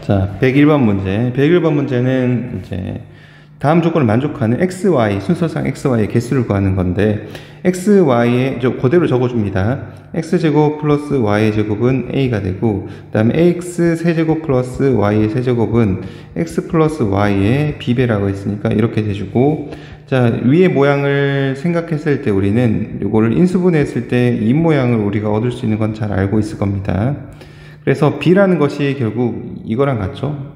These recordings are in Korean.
자, 101번 문제. 101번 문제는 이제 다음 조건을 만족하는 XY, 순서상 XY의 개수를 구하는 건데, XY의, 그대로 적어줍니다. X제곱 플러스 Y의 제곱은 A가 되고, 그 다음에 AX 세제곱 플러스 Y의 세제곱은 X 플러스 Y의 B배라고 했으니까 이렇게 돼주고, 자, 위의 모양을 생각했을 때 우리는 이거를 인수분해했을 때 이 모양을 우리가 얻을 수 있는 건 잘 알고 있을 겁니다. 그래서 B라는 것이 결국 이거랑 같죠?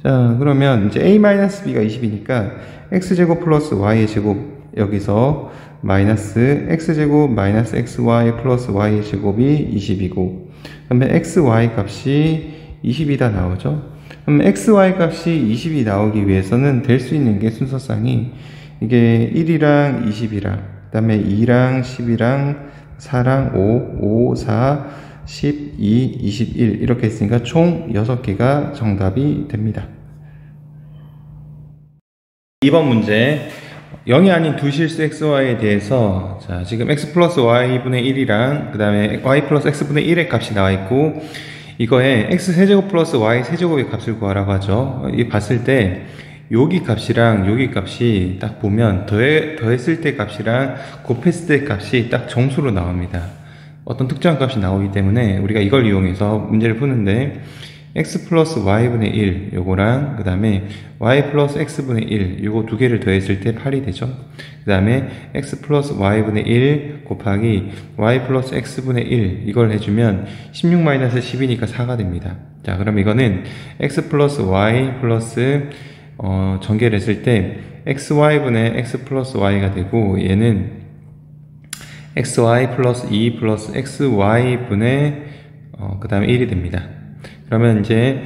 자, 그러면 이제 A-B가 20이니까 X제곱 플러스 Y의 제곱, 여기서 마이너스 X제곱 마이너스 XY 플러스 Y의 제곱이 20이고, 그 다음에 XY 값이 20이다 나오죠? 그럼 XY 값이 20이 나오기 위해서는 될 수 있는 게 순서상이 이게 1이랑 20이랑, 그 다음에 2랑 10이랑 4랑 5, 4, 12, 21 이렇게 했으니까 총 6개가 정답이 됩니다. 2번 문제, 0이 아닌 두 실수 XY에 대해서, 자, 지금 X 플러스 Y분의 1이랑 그 다음에 Y 플러스 X분의 1의 값이 나와 있고, 이거에 X 세제곱 플러스 Y 세제곱의 값을 구하라고 하죠. 이 봤을 때 여기 값이랑 여기 값이 딱 보면 더했을 때 값이랑 곱했을 때 값이 딱 정수로 나옵니다. 어떤 특정한 값이 나오기 때문에 우리가 이걸 이용해서 문제를 푸는데, x 플러스 y분의 1 요거랑 그 다음에 y 플러스 x분의 1 요거 두 개를 더했을 때 8이 되죠. 그 다음에 x 플러스 y분의 1 곱하기 y 플러스 x분의 1 이걸 해주면 16 마이너스 10이니까 4가 됩니다. 자, 그럼 이거는 x 플러스 y 플러스 전개를 했을 때 xy분의 x 플러스 y가 되고, 얘는 xy 플러스 2 플러스 xy분의 그 다음에 1이 됩니다. 그러면 이제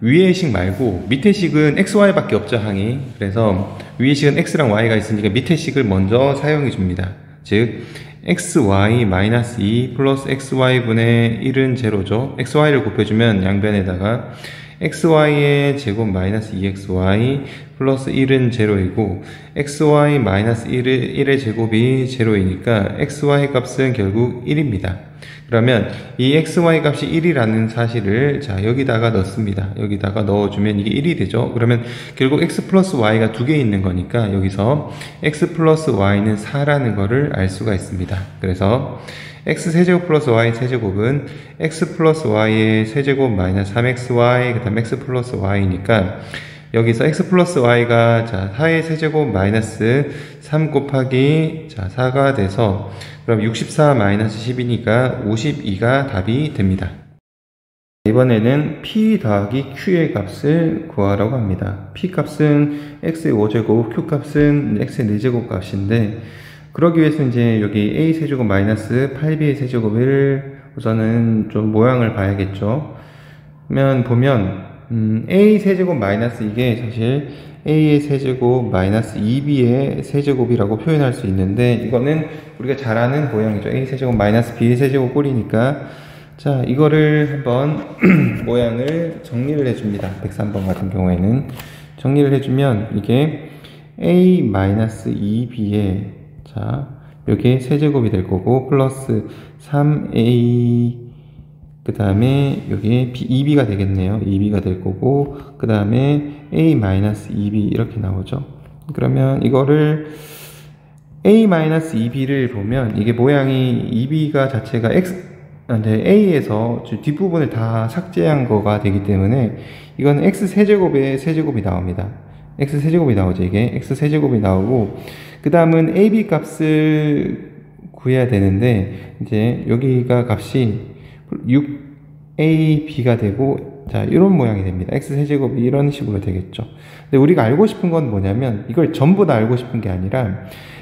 위의 식 말고 밑의 식은 xy 밖에 없죠, 항이. 그래서 위의 식은 x랑 y가 있으니까 밑의 식을 먼저 사용해 줍니다. 즉 xy-2 플러스 xy분의 1은 제로죠. xy를 곱해주면 양변에다가 xy의 제곱 마이너스 2xy 플러스 1은 제로이고, xy 마이너스 1의 제곱이 제로이니까 xy 값은 결국 1입니다. 그러면 이 xy 값이 1이라는 사실을 자 여기다가 넣습니다. 여기다가 넣어주면 이게 1이 되죠. 그러면 결국 x 플러스 y가 두 개 있는 거니까 여기서 x 플러스 y는 4라는 거를 알 수가 있습니다. 그래서 x 세제곱 플러스 y 세제곱은 x 플러스 y의 세제곱 마이너스 3xy 그 다음 x 플러스 y니까 여기서 x 플러스 y가 자 4의 세제곱 마이너스 3 곱하기 자 4가 돼서, 그럼 64 마이너스 10이니까 52가 답이 됩니다. 이번에는 p 더하기 q의 값을 구하라고 합니다. p 값은 x의 5제곱, q 값은 x의 4제곱 값인데, 그러기 위해서 이제 여기 a 세제곱 마이너스 8b의 세제곱을 우선은 좀 모양을 봐야겠죠. 그러면 보면 a 세제곱 마이너스 이게 사실 a의 세제곱 마이너스 2b의 세제곱이라고 표현할 수 있는데, 이거는 우리가 잘 아는 모양이죠. a 세제곱 마이너스 b의 세제곱 꼴이니까, 자 이거를 한번 모양을 정리를 해줍니다. 103번 같은 경우에는 정리를 해주면 이게 a 마이너스 2b의 자 여기에 세제곱이 될 거고, 플러스 3a 그 다음에 여기에 2b가 되겠네요. 2b가 될 거고, 그 다음에 a-2b 이렇게 나오죠. 그러면 이거를 a-2b를 보면 이게 모양이 2b가 자체가 a에서 뒷부분을 다 삭제한 거가 되기 때문에 이건 x 세제곱의 세제곱이 나옵니다. x 세제곱이 나오죠. 이게 x 세제곱이 나오고, 그 다음은 ab 값을 구해야 되는데 이제 여기가 값이 6ab가 되고, 자 이런 모양이 됩니다. x 세제곱이 이런 식으로 되겠죠. 근데 우리가 알고 싶은 건 뭐냐면, 이걸 전부 다 알고 싶은 게 아니라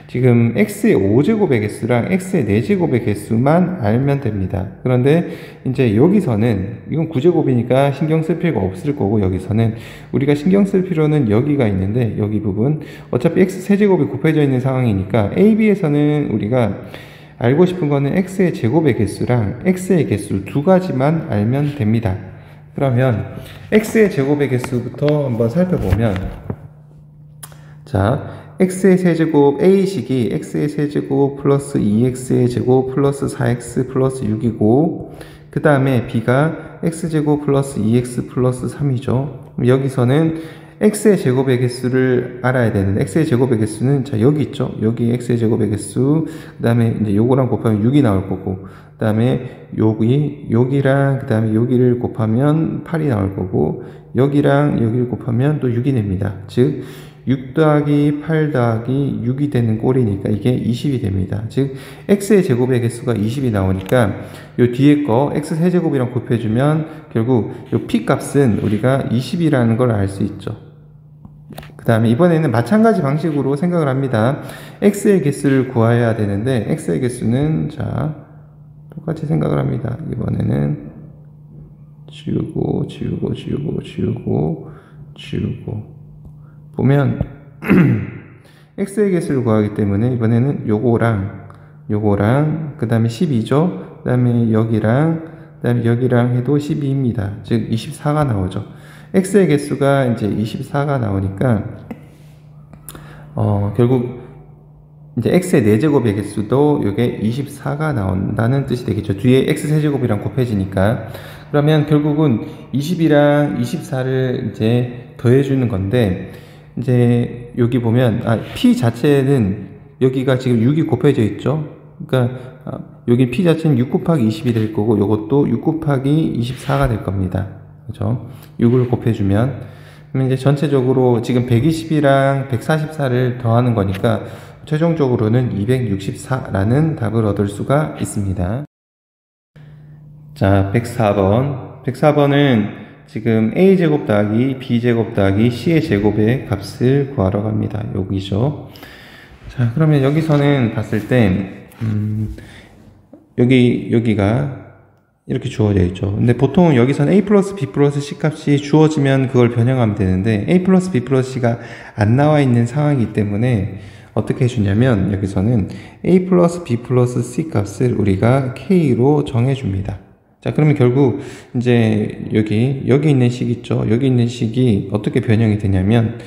지금 x의 5제곱의 개수랑 x의 4제곱의 개수만 알면 됩니다. 그런데 이제 여기서는 이건 9제곱이니까 신경 쓸 필요가 없을 거고, 여기서는 우리가 신경 쓸 필요는 여기가 있는데, 여기 부분 어차피 x 세제곱이 곱해져 있는 상황이니까 ab에서는 우리가 알고 싶은 거는 x의 제곱의 개수랑 x의 개수 두 가지만 알면 됩니다. 그러면 x의 제곱의 개수부터 한번 살펴보면, 자 x의 세제곱 a식이 x의 세제곱 플러스 2x의 제곱 플러스 4x 플러스 6이고, 그 다음에 b가 x제곱 플러스 2x 플러스 3이죠. 여기서는 x의 제곱의 개수를 알아야 되는데, x의 제곱의 개수는, 자, 여기 있죠. 여기 x의 제곱의 개수, 그 다음에 이제 요거랑 곱하면 6이 나올 거고, 그 다음에 여기랑, 그 다음에 여기를 곱하면 8이 나올 거고, 여기랑 여기를 곱하면 또 6이 됩니다. 즉, 6 더하기 8 더하기 6이 되는 꼴이니까 이게 20이 됩니다. 즉, x의 제곱의 개수가 20이 나오니까 요 뒤에 거 x 세제곱이랑 곱해주면 결국 요 p 값은 우리가 20이라는 걸 알 수 있죠. 그 다음에 이번에는 마찬가지 방식으로 생각을 합니다. x의 개수를 구해야 되는데, x의 개수는, 자, 똑같이 생각을 합니다. 이번에는 지우고 보면 x의 개수를 구하기 때문에 이번에는 요거랑 그 다음에 12죠. 그 다음에 여기랑 해도 12입니다. 즉 24가 나오죠. x의 개수가 이제 24가 나오니까 결국 이제 x의 4제곱의 개수도 이게 24가 나온다는 뜻이 되겠죠. 뒤에 x 세제곱이랑 곱해지니까. 그러면 결국은 20이랑 24를 이제 더해주는 건데, 이제 여기 보면 p 자체는 여기가 지금 6이 곱해져 있죠. 그러니까 여기 p 자체는 6 곱하기 20이 될 거고, 요것도 6 곱하기 24가 될 겁니다. 그죠? 6을 곱해주면, 그러면 이제 전체적으로 지금 120이랑 144를 더하는 거니까 최종적으로는 264라는 답을 얻을 수가 있습니다. 자, 104번은 지금 a제곱 더하기 b제곱 더하기 c의 제곱의 값을 구하러 갑니다. 여기죠. 자, 그러면 여기서는 봤을 때 여기가 이렇게 주어져 있죠. 근데 보통 여기서는 a 플러스 b 플러스 c 값이 주어지면 그걸 변형하면 되는데, a 플러스 b 플러스 c가 안 나와 있는 상황이기 때문에 어떻게 해주냐면, 여기서는 a 플러스 b 플러스 c 값을 우리가 k로 정해줍니다. 자, 그러면 결국 이제 여기 있는 식 있죠. 여기 있는 식이 어떻게 변형이 되냐면,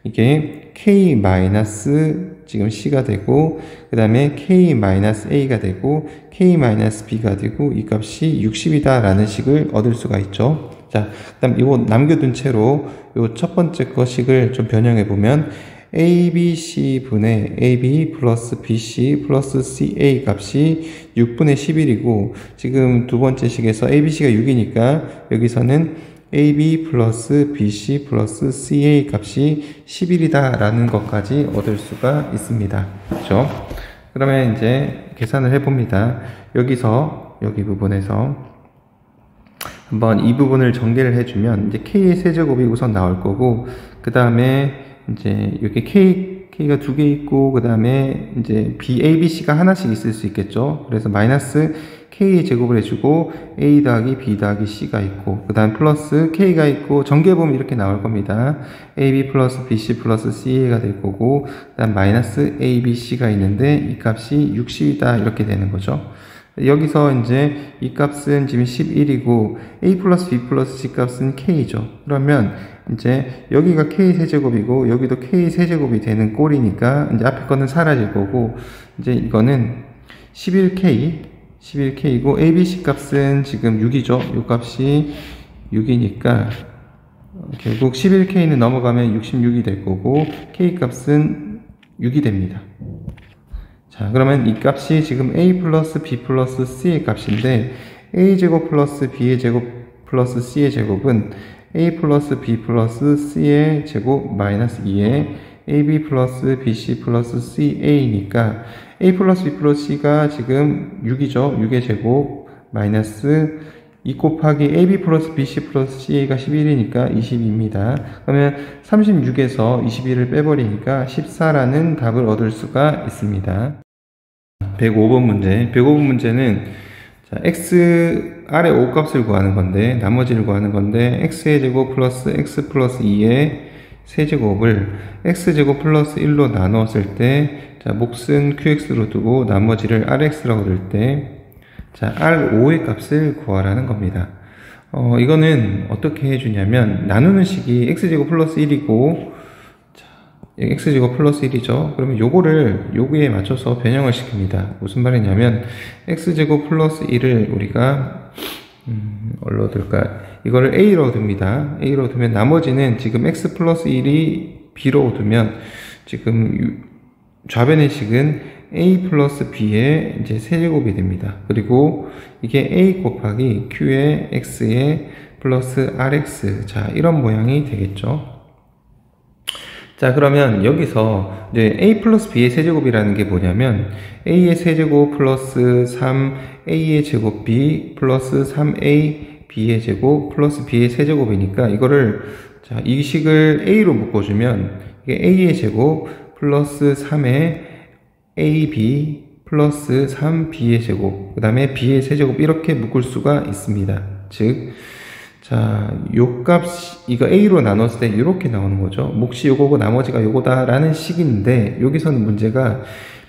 이게 k 마이너스 지금 c가 되고, 그 다음에 k 마이너스 a가 되고, k 마이너스 b가 되고, 이 값이 60이다 라는 식을 얻을 수가 있죠. 자, 그 다음 이거 남겨둔 채로 요 첫 번째 거 식을 좀 변형해 보면, ABC 분의 AB 플러스 BC 플러스 CA 값이 6분의 11이고, 지금 두 번째 식에서 ABC가 6이니까 여기서는 AB 플러스 BC 플러스 CA 값이 11이다 라는 것까지 얻을 수가 있습니다. 그렇죠? 그러면 이제 계산을 해봅니다. 여기 부분에서 한번 이 부분을 전개를 해주면 이제 K의 세제곱이 우선 나올 거고, 그 다음에 이제 여기 K가 두 개 있고, 그 다음에 이제 A, B, C가 하나씩 있을 수 있겠죠. 그래서 마이너스 K의 제곱을 해주고, A 더하기 B 더하기 C가 있고, 그 다음 플러스 K가 있고, 전개해보면 이렇게 나올 겁니다. AB 플러스 BC 플러스 CA가 될 거고, 그 다음 마이너스 ABC가 있는데, 이 값이 60이다. 이렇게 되는 거죠. 여기서 이제 이 값은 지금 11이고, A 플러스 B 플러스 C 값은 K죠. 그러면 이제 여기가 K 세제곱이고, 여기도 K 세제곱이 되는 꼴이니까, 이제 앞에 거는 사라질 거고, 이제 이거는 11K이고, ABC 값은 지금 6이죠. 이 값이 6이니까, 결국 11K는 넘어가면 66이 될 거고, K 값은 6이 됩니다. 자, 그러면 이 값이 지금 A 플러스 B 플러스 C의 값인데, A제곱 플러스 B의 제곱 플러스 C의 제곱은 A 플러스 B 플러스 C의 제곱 마이너스 2에 AB 플러스 BC 플러스 CA니까 A 플러스 B 플러스 C가 지금 6이죠. 6의 제곱 마이너스 2 곱하기 AB 플러스 BC 플러스 CA가 11이니까 22입니다. 그러면 36에서 21을 빼버리니까 14라는 답을 얻을 수가 있습니다. 105번 문제. 105번 문제는 자, x 아래 5값을 구하는 건데, 나머지를 구하는 건데, x의 제곱 플러스 x 플러스 2의 세제곱을 x제곱 플러스 1로 나누었을 때, 자, 몫은 qx로 두고 나머지를 rx라고 둘 때, 자, r5의 값을 구하라는 겁니다. 이거는 어떻게 해주냐면, 나누는 식이 x제곱 플러스 1이고, 자, x제곱 플러스 1이죠. 그러면 요거를 여기에 맞춰서 변형을 시킵니다. 무슨 말이냐면, x제곱 플러스 1을 우리가 뭘로 둘까? 이거를 A로 둡니다. A로 두면 나머지는 지금 X 플러스 1이 B로 두면 지금 좌변의 식은 A 플러스 B의 이제 세제곱이 됩니다. 그리고 이게 A 곱하기 Q의 X의 플러스 RX. 자, 이런 모양이 되겠죠. 자, 그러면 여기서 이제 A 플러스 B의 세제곱이라는 게 뭐냐면 A의 세제곱 플러스 3A의 제곱 B 플러스 3A B의 제곱 플러스 B의 세제곱이니까 이거를 자, 이 식을 A로 묶어주면 이게 A의 제곱 플러스 3의 AB 플러스 3B의 제곱 그 다음에 B의 세제곱 이렇게 묶을 수가 있습니다. 즉 자, 요 값, 이거 A로 나눴을 때 이렇게 나오는 거죠. 몫이 요거고 나머지가 요거다 라는 식인데, 여기서는 문제가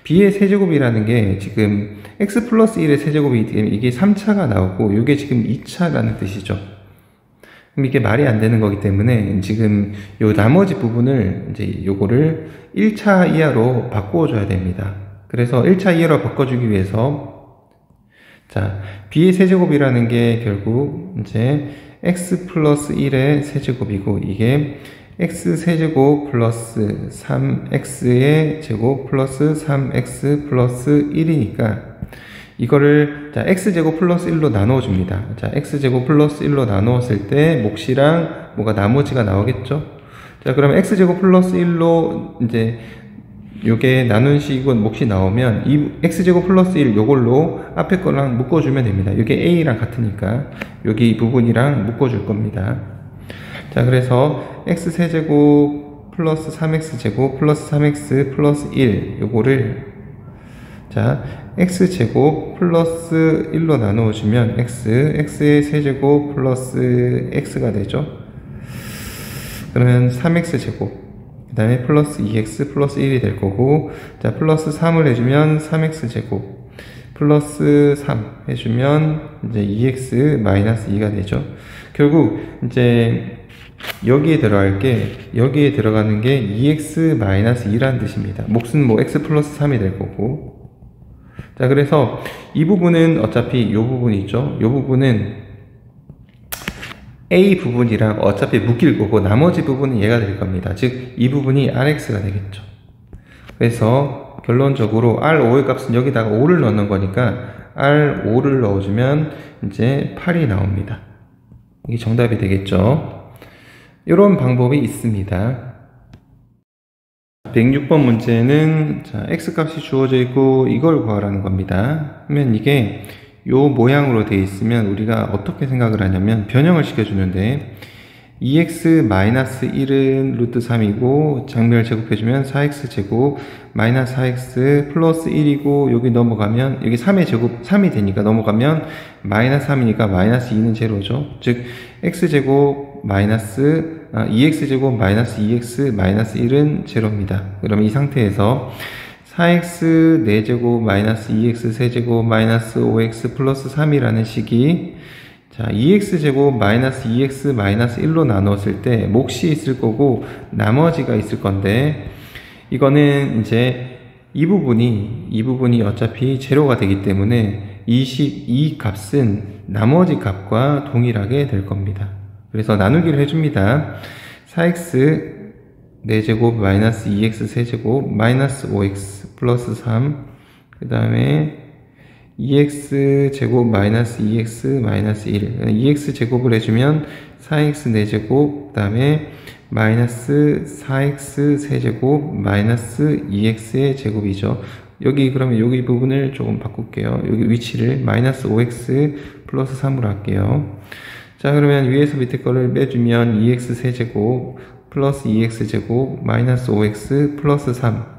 B의 세제곱이라는 게 지금 X 플러스 1의 세제곱이기 때문에 이게 3차가 나오고, 이게 지금 2차라는 뜻이죠. 그럼 이게 말이 안 되는 거기 때문에 지금 요 나머지 부분을 이제 요거를 1차 이하로 바꿔줘야 됩니다. 그래서 1차 이하로 바꿔주기 위해서, 자, B의 세제곱이라는 게 결국 이제 x 플러스 1의 세제곱이고 이게 x 세제곱 플러스 3x의 제곱 플러스 3x 플러스 1이니까 이거를 자 x제곱 플러스 1로 나눠줍니다. 자, x제곱 플러스 1로 나누었을 때 몫이랑 뭐가 나머지가 나오겠죠. 자, 그러면 x제곱 플러스 1로 이제 요게 나눈 식은 몫이 나오면 이 x제곱 플러스 1 요걸로 앞에 거랑 묶어주면 됩니다. 이게 a랑 같으니까 여기 이 부분이랑 묶어줄 겁니다. 자, 그래서 x세제곱 플러스 3x제곱 플러스 3x 플러스 1 요거를 자 x제곱 플러스 1로 나누어주면 x의 세제곱 플러스 x가 되죠. 그러면 3x제곱 그 다음에 플러스 2x 플러스 1이 될 거고, 자, 플러스 3을 해주면 3x 제곱, 플러스 3 해주면 이제 2x 마이너스 2가 되죠. 결국 이제 여기에 들어가는 게 2x 마이너스 2라는 뜻입니다. 몫은 뭐 x 플러스 3이 될 거고. 자, 그래서 이 부분은 어차피 요 부분이 있죠. 요 부분은 A 부분이랑 어차피 묶일 거고 나머지 부분은 얘가 될 겁니다. 즉 이 부분이 RX가 되겠죠. 그래서 결론적으로 R5의 값은 여기다가 5를 넣는 거니까 R5를 넣어주면 이제 8이 나옵니다. 이게 정답이 되겠죠. 이런 방법이 있습니다. 106번 문제는 자, X값이 주어져 있고 이걸 구하라는 겁니다. 그러면 이게 요 모양으로 되어 있으면 우리가 어떻게 생각을 하냐면 변형을 시켜주는데 2x-1은 루트 3이고 장면을 제곱해주면 4x제곱 마이너스 4x 플러스 1이고 여기 넘어가면 여기 3의 제곱 3이 되니까 넘어가면 마이너스 3이니까 마이너스 2는 제로죠. 즉 x제곱 마이너스 2x제곱 마이너스 2x 마이너스 1은 제로입니다. 그러면 이 상태에서 4x 4제곱 마이너스 2x 세제곱 마이너스 5x 플러스 3이라는 식이 자 2x제곱 마이너스 2x 마이너스 1로 나누었을 때 몫이 있을 거고 나머지가 있을 건데 이거는 이제 이 부분이 어차피 제로가 되기 때문에 이 값은 나머지 값과 동일하게 될 겁니다. 그래서 나누기를 해줍니다. 4x 4제곱 마이너스 2x 세제곱 마이너스 5x 플러스 3 그 다음에 2x 제곱 마이너스 2x 마이너스 1 2x 제곱을 해주면 4x 4제곱 그 다음에 마이너스 4x 세제곱 마이너스 2x의 제곱이죠. 여기 그러면 여기 부분을 조금 바꿀게요. 여기 위치를 마이너스 5x 플러스 3으로 할게요. 자, 그러면 위에서 밑에 거를 빼주면 2x 세제곱 플러스 2x 제곱 마이너스 5x 플러스 3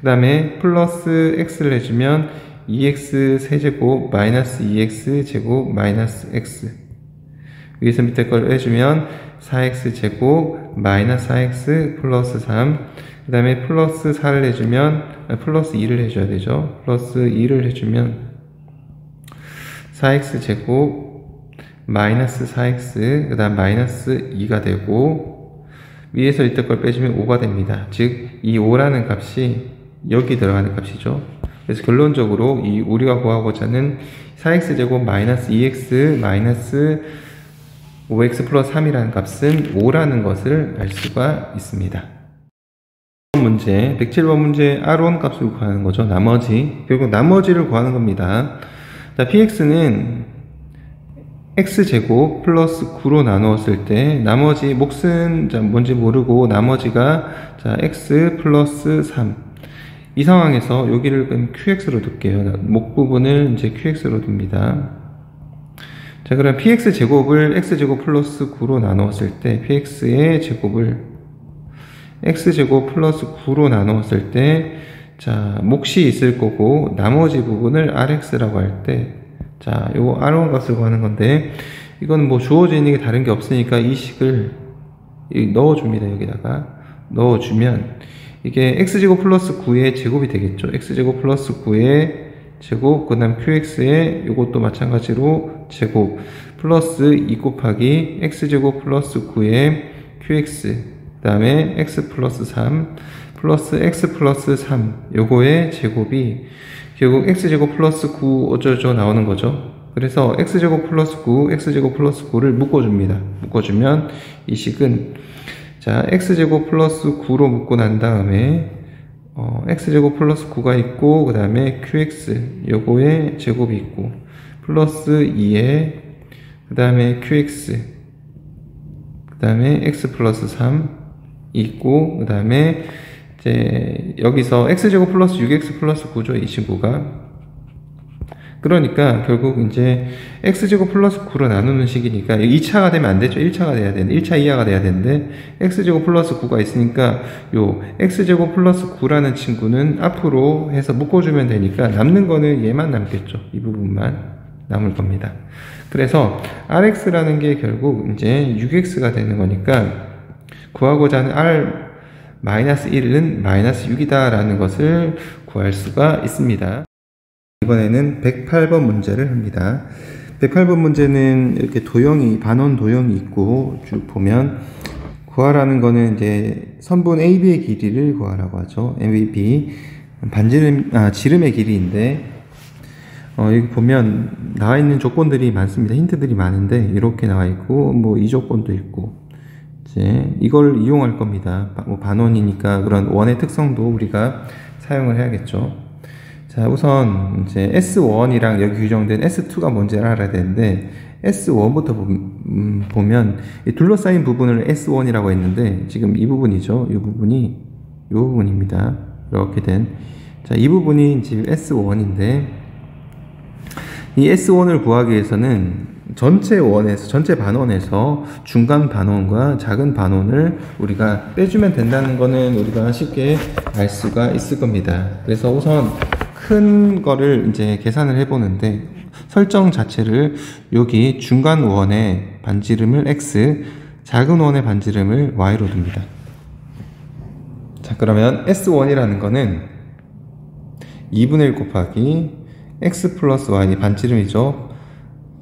그 다음에 플러스 x를 해주면 2x 세제곱 마이너스 2x 제곱 마이너스 x 위에서 밑에 걸 해주면 4x 제곱 마이너스 4x 플러스 3 그 다음에 플러스 4를 해주면 플러스 2를 해줘야 되죠. 플러스 2를 해주면 4x 제곱 마이너스 4x 그 다음 마이너스 2가 되고 위에서 이때 걸 빼주면 5가 됩니다. 즉 이 5라는 값이 여기 들어가는 값이죠. 그래서 결론적으로 이 우리가 구하고자 하는 4x제곱 마이너스 2x 마이너스 5x 플러스 3이라는 값은 5라는 것을 알 수가 있습니다. 문제, 107번 문제 R1 값을 구하는 거죠. 나머지, 결국 나머지를 구하는 겁니다. 자, px는 x제곱 플러스 9로 나누었을 때 나머지 몫은 뭔지 모르고 나머지가 자 x 플러스 3. 이 상황에서 여기를 그럼 qx로 둘게요. 목 부분을 이제 qx로 둡니다. 자, 그럼 px제곱을 x제곱 플러스 9로 나누었을 때 px의 제곱을 x제곱 플러스 9로 나누었을 때 자, 몫이 있을 거고 나머지 부분을 rx라고 할 때 자, 요거 R1 값을 구하는 건데 이건 뭐 주어져 있는 게 다른 게 없으니까 이 식을 넣어줍니다. 여기다가 넣어주면 이게 x제곱 플러스 9의 제곱이 되겠죠. x제곱 플러스 9의 제곱 그 다음 qx의 요것도 마찬가지로 제곱 플러스 2 곱하기 x제곱 플러스 9의 qx 그 다음에 x 플러스 3 플러스 x 플러스 3 요거의 제곱이 결국 x제곱 플러스 9 어쩌죠 나오는 거죠. 그래서 x제곱 플러스 9 x제곱 플러스 9를 묶어줍니다. 묶어주면 이 식은 자 x제곱 플러스 9로 묶고 난 다음에 x제곱 플러스 9가 있고 그 다음에 qx 요거의 제곱이 있고 플러스 2에 그 다음에 qx 그 다음에 x 플러스 3 있고 그 다음에 이제 여기서 x제곱 플러스 6x 플러스 9죠 이 친구가. 그러니까 결국 이제 x제곱 플러스 9로 나누는 식이니까 2차가 되면 안 되죠. 1차가 돼야 되는데 1차 이하가 돼야 되는데 x제곱 플러스 9가 있으니까 요 x제곱 플러스 9라는 친구는 앞으로 해서 묶어주면 되니까 남는 거는 얘만 남겠죠. 이 부분만 남을 겁니다. 그래서 rx라는 게 결국 이제 6x가 되는 거니까 구하고자 하는 r 마이너스 1은 마이너스 6이다 라는 것을 구할 수가 있습니다. 이번에는 108번 문제를 합니다. 108번 문제는 이렇게 도형이 반원 도형이 있고 쭉 보면 구하라는 거는 이제 선분 AB의 길이를 구하라고 하죠. AB 지름의 길이인데 여기 보면 나와 있는 조건들이 많습니다. 힌트들이 많은데 이렇게 나와 있고 뭐 이 조건도 있고 이제 이걸 이용할 겁니다. 뭐 반원이니까 그런 원의 특성도 우리가 사용을 해야겠죠. 자, 우선 이제 S1이랑 여기 규정된 S2가 뭔지를 알아야 되는데 S1부터 보면 둘러싸인 부분을 S1이라고 했는데 지금 이 부분이죠. 이 부분이 이 부분입니다. 이렇게 된 자, 이 부분이 지금 S1인데 이 S1을 구하기 위해서는 전체 반원에서 중간 반원과 작은 반원을 우리가 빼주면 된다는 거는 우리가 쉽게 알 수가 있을 겁니다. 그래서 우선 큰 거를 이제 계산을 해보는데 설정 자체를 여기 중간 원의 반지름을 x, 작은 원의 반지름을 y로 둡니다. 자, 그러면 S1이라는 거는 2분의 1 곱하기 x 플러스 y 반지름이죠.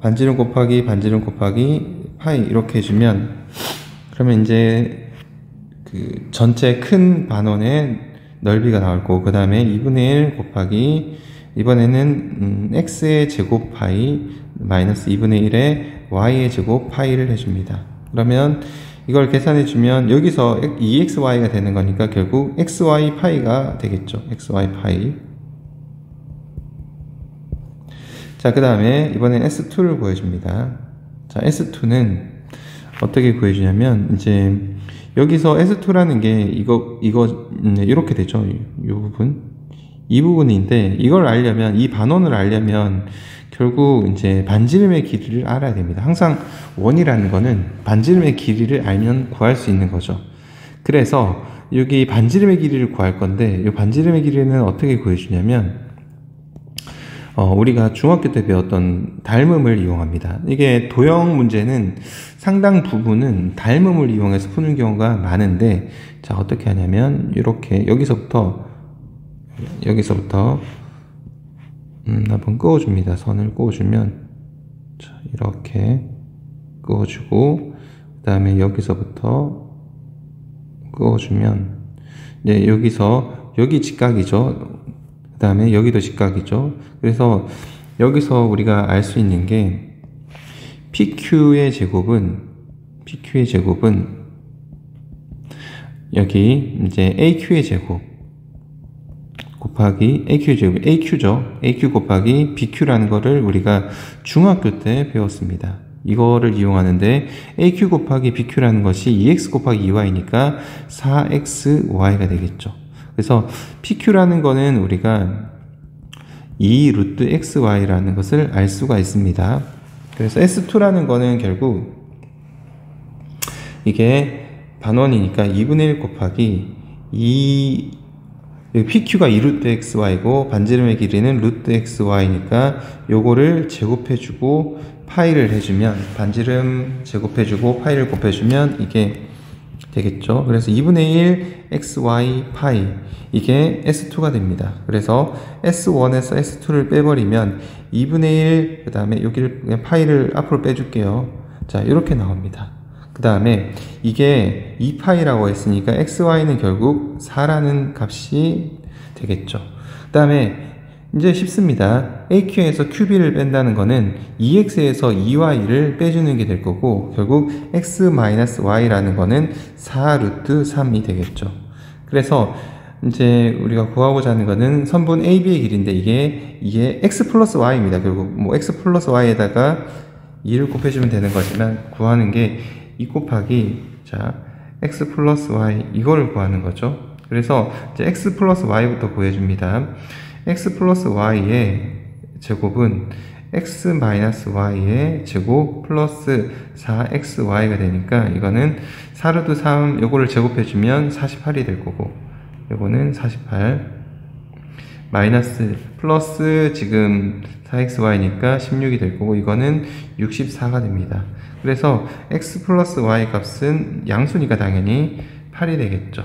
반지름 곱하기 파이 이렇게 해주면 그러면 이제 그 전체 큰 반원의 넓이가 나올 거고 그 다음에 2분의 1 곱하기 이번에는 x의 제곱 파이 마이너스 2분의 1의 y의 제곱 파이를 해줍니다. 그러면 이걸 계산해 주면 여기서 2xy가 되는 거니까 결국 xy 파이가 되겠죠. xy 파이. 자, 그 다음에 이번엔 S2를 구해줍니다. 자, S2는 어떻게 구해주냐면, 이제, 여기서 S2라는 게, 이렇게 되죠. 이 부분. 이 부분인데, 이걸 알려면, 이 반원을 알려면, 결국 이제 반지름의 길이를 알아야 됩니다. 항상 원이라는 거는 반지름의 길이를 알면 구할 수 있는 거죠. 그래서, 여기 반지름의 길이를 구할 건데, 이 반지름의 길이는 어떻게 구해주냐면, 우리가 중학교 때 배웠던 닮음을 이용합니다. 이게 도형 문제는 상당 부분은 닮음을 이용해서 푸는 경우가 많은데, 자, 어떻게 하냐면, 이렇게, 여기서부터, 한번 끄어줍니다. 선을 끄어주면, 자, 이렇게 끄어주고, 그 다음에 여기서부터 끄어주면, 이제 여기서, 여기 직각이죠. 그 다음에 여기도 직각이죠. 그래서 여기서 우리가 알 수 있는 게 PQ의 제곱은 여기 이제 AQ의 제곱 곱하기 AQ의 제곱, AQ죠. AQ 곱하기 BQ라는 거를 우리가 중학교 때 배웠습니다. 이거를 이용하는데 AQ 곱하기 BQ라는 것이 2x 곱하기 2y니까 4xy가 되겠죠. 그래서 PQ라는 거는 우리가 2 루트 xy라는 것을 알 수가 있습니다. 그래서 S2라는 거는 결국 이게 반원이니까 2분의 1 곱하기 2, PQ가 2 루트 xy고 반지름의 길이는 루트 xy니까 요거를 제곱해주고 파이를 해주면, 반지름 제곱해주고 파이를 곱해주면 이게 되겠죠. 그래서 2분의 1 xy 파이, 이게 S2가 됩니다. 그래서 S1에서 S2를 빼버리면 2분의 1, 그 다음에 여기를 그냥 파이를 앞으로 빼줄게요. 자, 이렇게 나옵니다. 그 다음에 이게 2파이라고 했으니까 xy는 결국 4라는 값이 되겠죠. 그 다음에 이제 쉽습니다. AQ에서 QB를 뺀다는 거는 2x에서 2y를 빼주는 게 될 거고, 결국 x-y라는 거는 4 루트 3이 되겠죠. 그래서 이제 우리가 구하고자 하는 거는 선분 AB의 길인데 이게 x 플러스 y입니다. 결국 뭐 x 플러스 y에다가 2를 곱해주면 되는 거지만, 구하는 게 2 곱하기 자 x 플러스 y 이거를 구하는 거죠. 그래서 이제 x 플러스 y부터 구해줍니다. x 플러스 y의 제곱은 x 마이너스 y의 제곱 플러스 4xy가 되니까 이거는 4 루트 3 요거를 제곱해주면 48이 될 거고, 요거는 48 마이너스 플러스 지금 4xy니까 16이 될 거고, 이거는 64가 됩니다. 그래서 x 플러스 y 값은 양수니까 당연히 8이 되겠죠.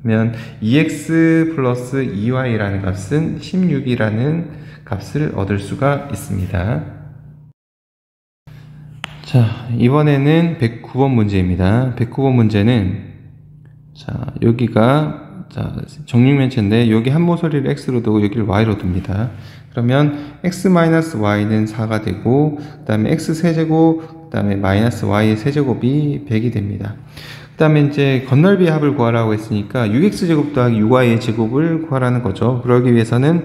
그러면 2x 플러스 2y라는 값은 16이라는 값을 얻을 수가 있습니다. 자, 이번에는 109번 문제입니다. 109번 문제는 자, 여기가 정육면체인데 여기 한 모서리를 x로 두고 여기를 y로 둡니다. 그러면 x-y는 4가 되고, 그 다음에 x 세제곱, 그 다음에 마이너스 y 세제곱이 100이 됩니다. 그 다음에 이제 건널비의 합을 구하라고 했으니까 6x제곱 더하기 6y의 제곱을 구하라는 거죠. 그러기 위해서는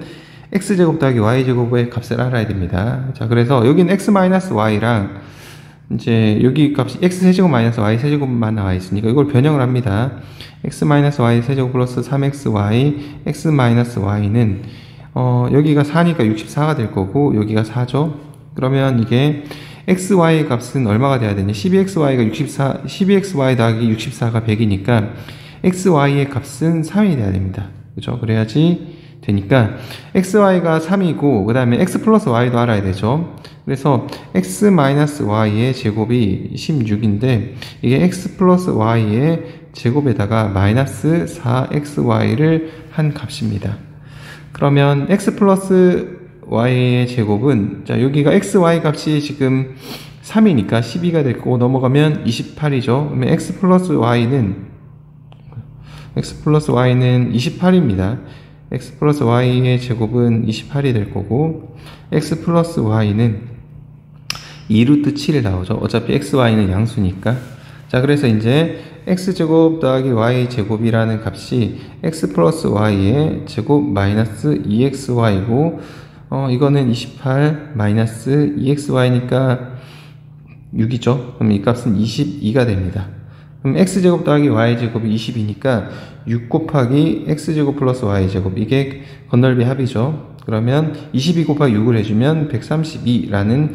x제곱 더하기 y제곱의 값을 알아야 됩니다. 자, 그래서 여기는 x-y랑 이제 여기 값이 x세제곱 마이너스 y세제곱만 나와 있으니까 이걸 변형을 합니다. x-y 세제곱 플러스 3xy x-y는 여기가 4니까 64가 될 거고, 여기가 4죠. 그러면 이게 xy 값은 얼마가 돼야 되냐? 12xy 더하기 64가 100이니까 xy의 값은 3이 돼야 됩니다. 그죠? 그래야지 되니까 xy가 3이고, 그 다음에 x 플러스 y도 알아야 되죠. 그래서 x 마이너스 y의 제곱이 16인데 이게 x 플러스 y의 제곱에다가 마이너스 4xy를 한 값입니다. 그러면 x 플러스 y의 제곱은, 자, 여기가 xy 값이 지금 3이니까 12가 될 거고, 넘어가면 28이죠. 그러면 x 플러스 y는 28입니다. x 플러스 y의 제곱은 28이 될 거고, x 플러스 y는 2루트 7이 나오죠. 어차피 xy는 양수니까. 자, 그래서 이제 x제곱 더하기 y제곱이라는 값이 x 플러스 y의 제곱 마이너스 2xy고, 이거는 28 마이너스 2xy니까 6이죠. 그럼 이 값은 22가 됩니다. 그럼 x제곱 더하기 y제곱이 20이니까 6 곱하기 x제곱 플러스 y제곱, 이게 건널비 합이죠. 그러면 22 곱하기 6을 해주면 132라는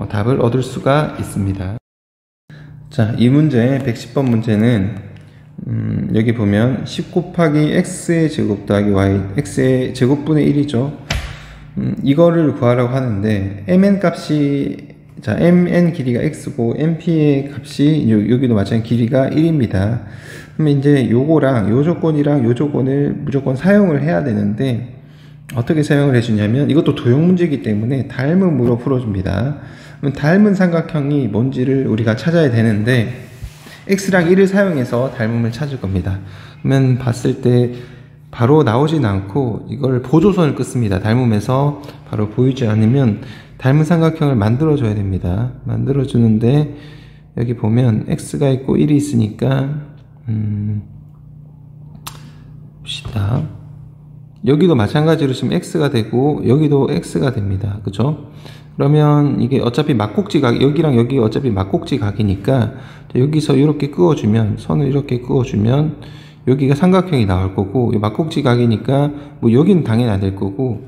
답을 얻을 수가 있습니다. 자, 이 문제 110번 문제는 여기 보면 10 곱하기 x의 제곱 더하기 y, x의 제곱분의 1이죠. 이거를 구하라고 하는데 mn 값이, 자, mn 길이가 x고 mp의 값이 여기도 마찬가지 길이가 1입니다. 그러면 이제 요거랑 요 조건이랑 요 조건을 무조건 사용을 해야 되는데, 어떻게 사용을 해주냐면, 이것도 도형 문제이기 때문에 닮음으로 풀어줍니다. 그럼 닮은 삼각형이 뭔지를 우리가 찾아야 되는데, x랑 1을 사용해서 닮음을 찾을 겁니다. 그러면 봤을 때 바로 나오진 않고 이걸 보조선을 끊습니다. 닮으면서 바로 보이지 않으면 닮은 삼각형을 만들어 줘야 됩니다. 만들어 주는데 여기 보면 x가 있고 1이 있으니까 봅시다. 여기도 마찬가지로 지금 x가 되고 여기도 x가 됩니다. 그죠? 그러면 이게 어차피 막곡지각, 여기랑 여기 어차피 막곡지각이니까 여기서 이렇게 그어주면, 선을 이렇게 그어주면 여기가 삼각형이 나올 거고, 막곡지각이니까 뭐 여기는 당연히 안 될 거고,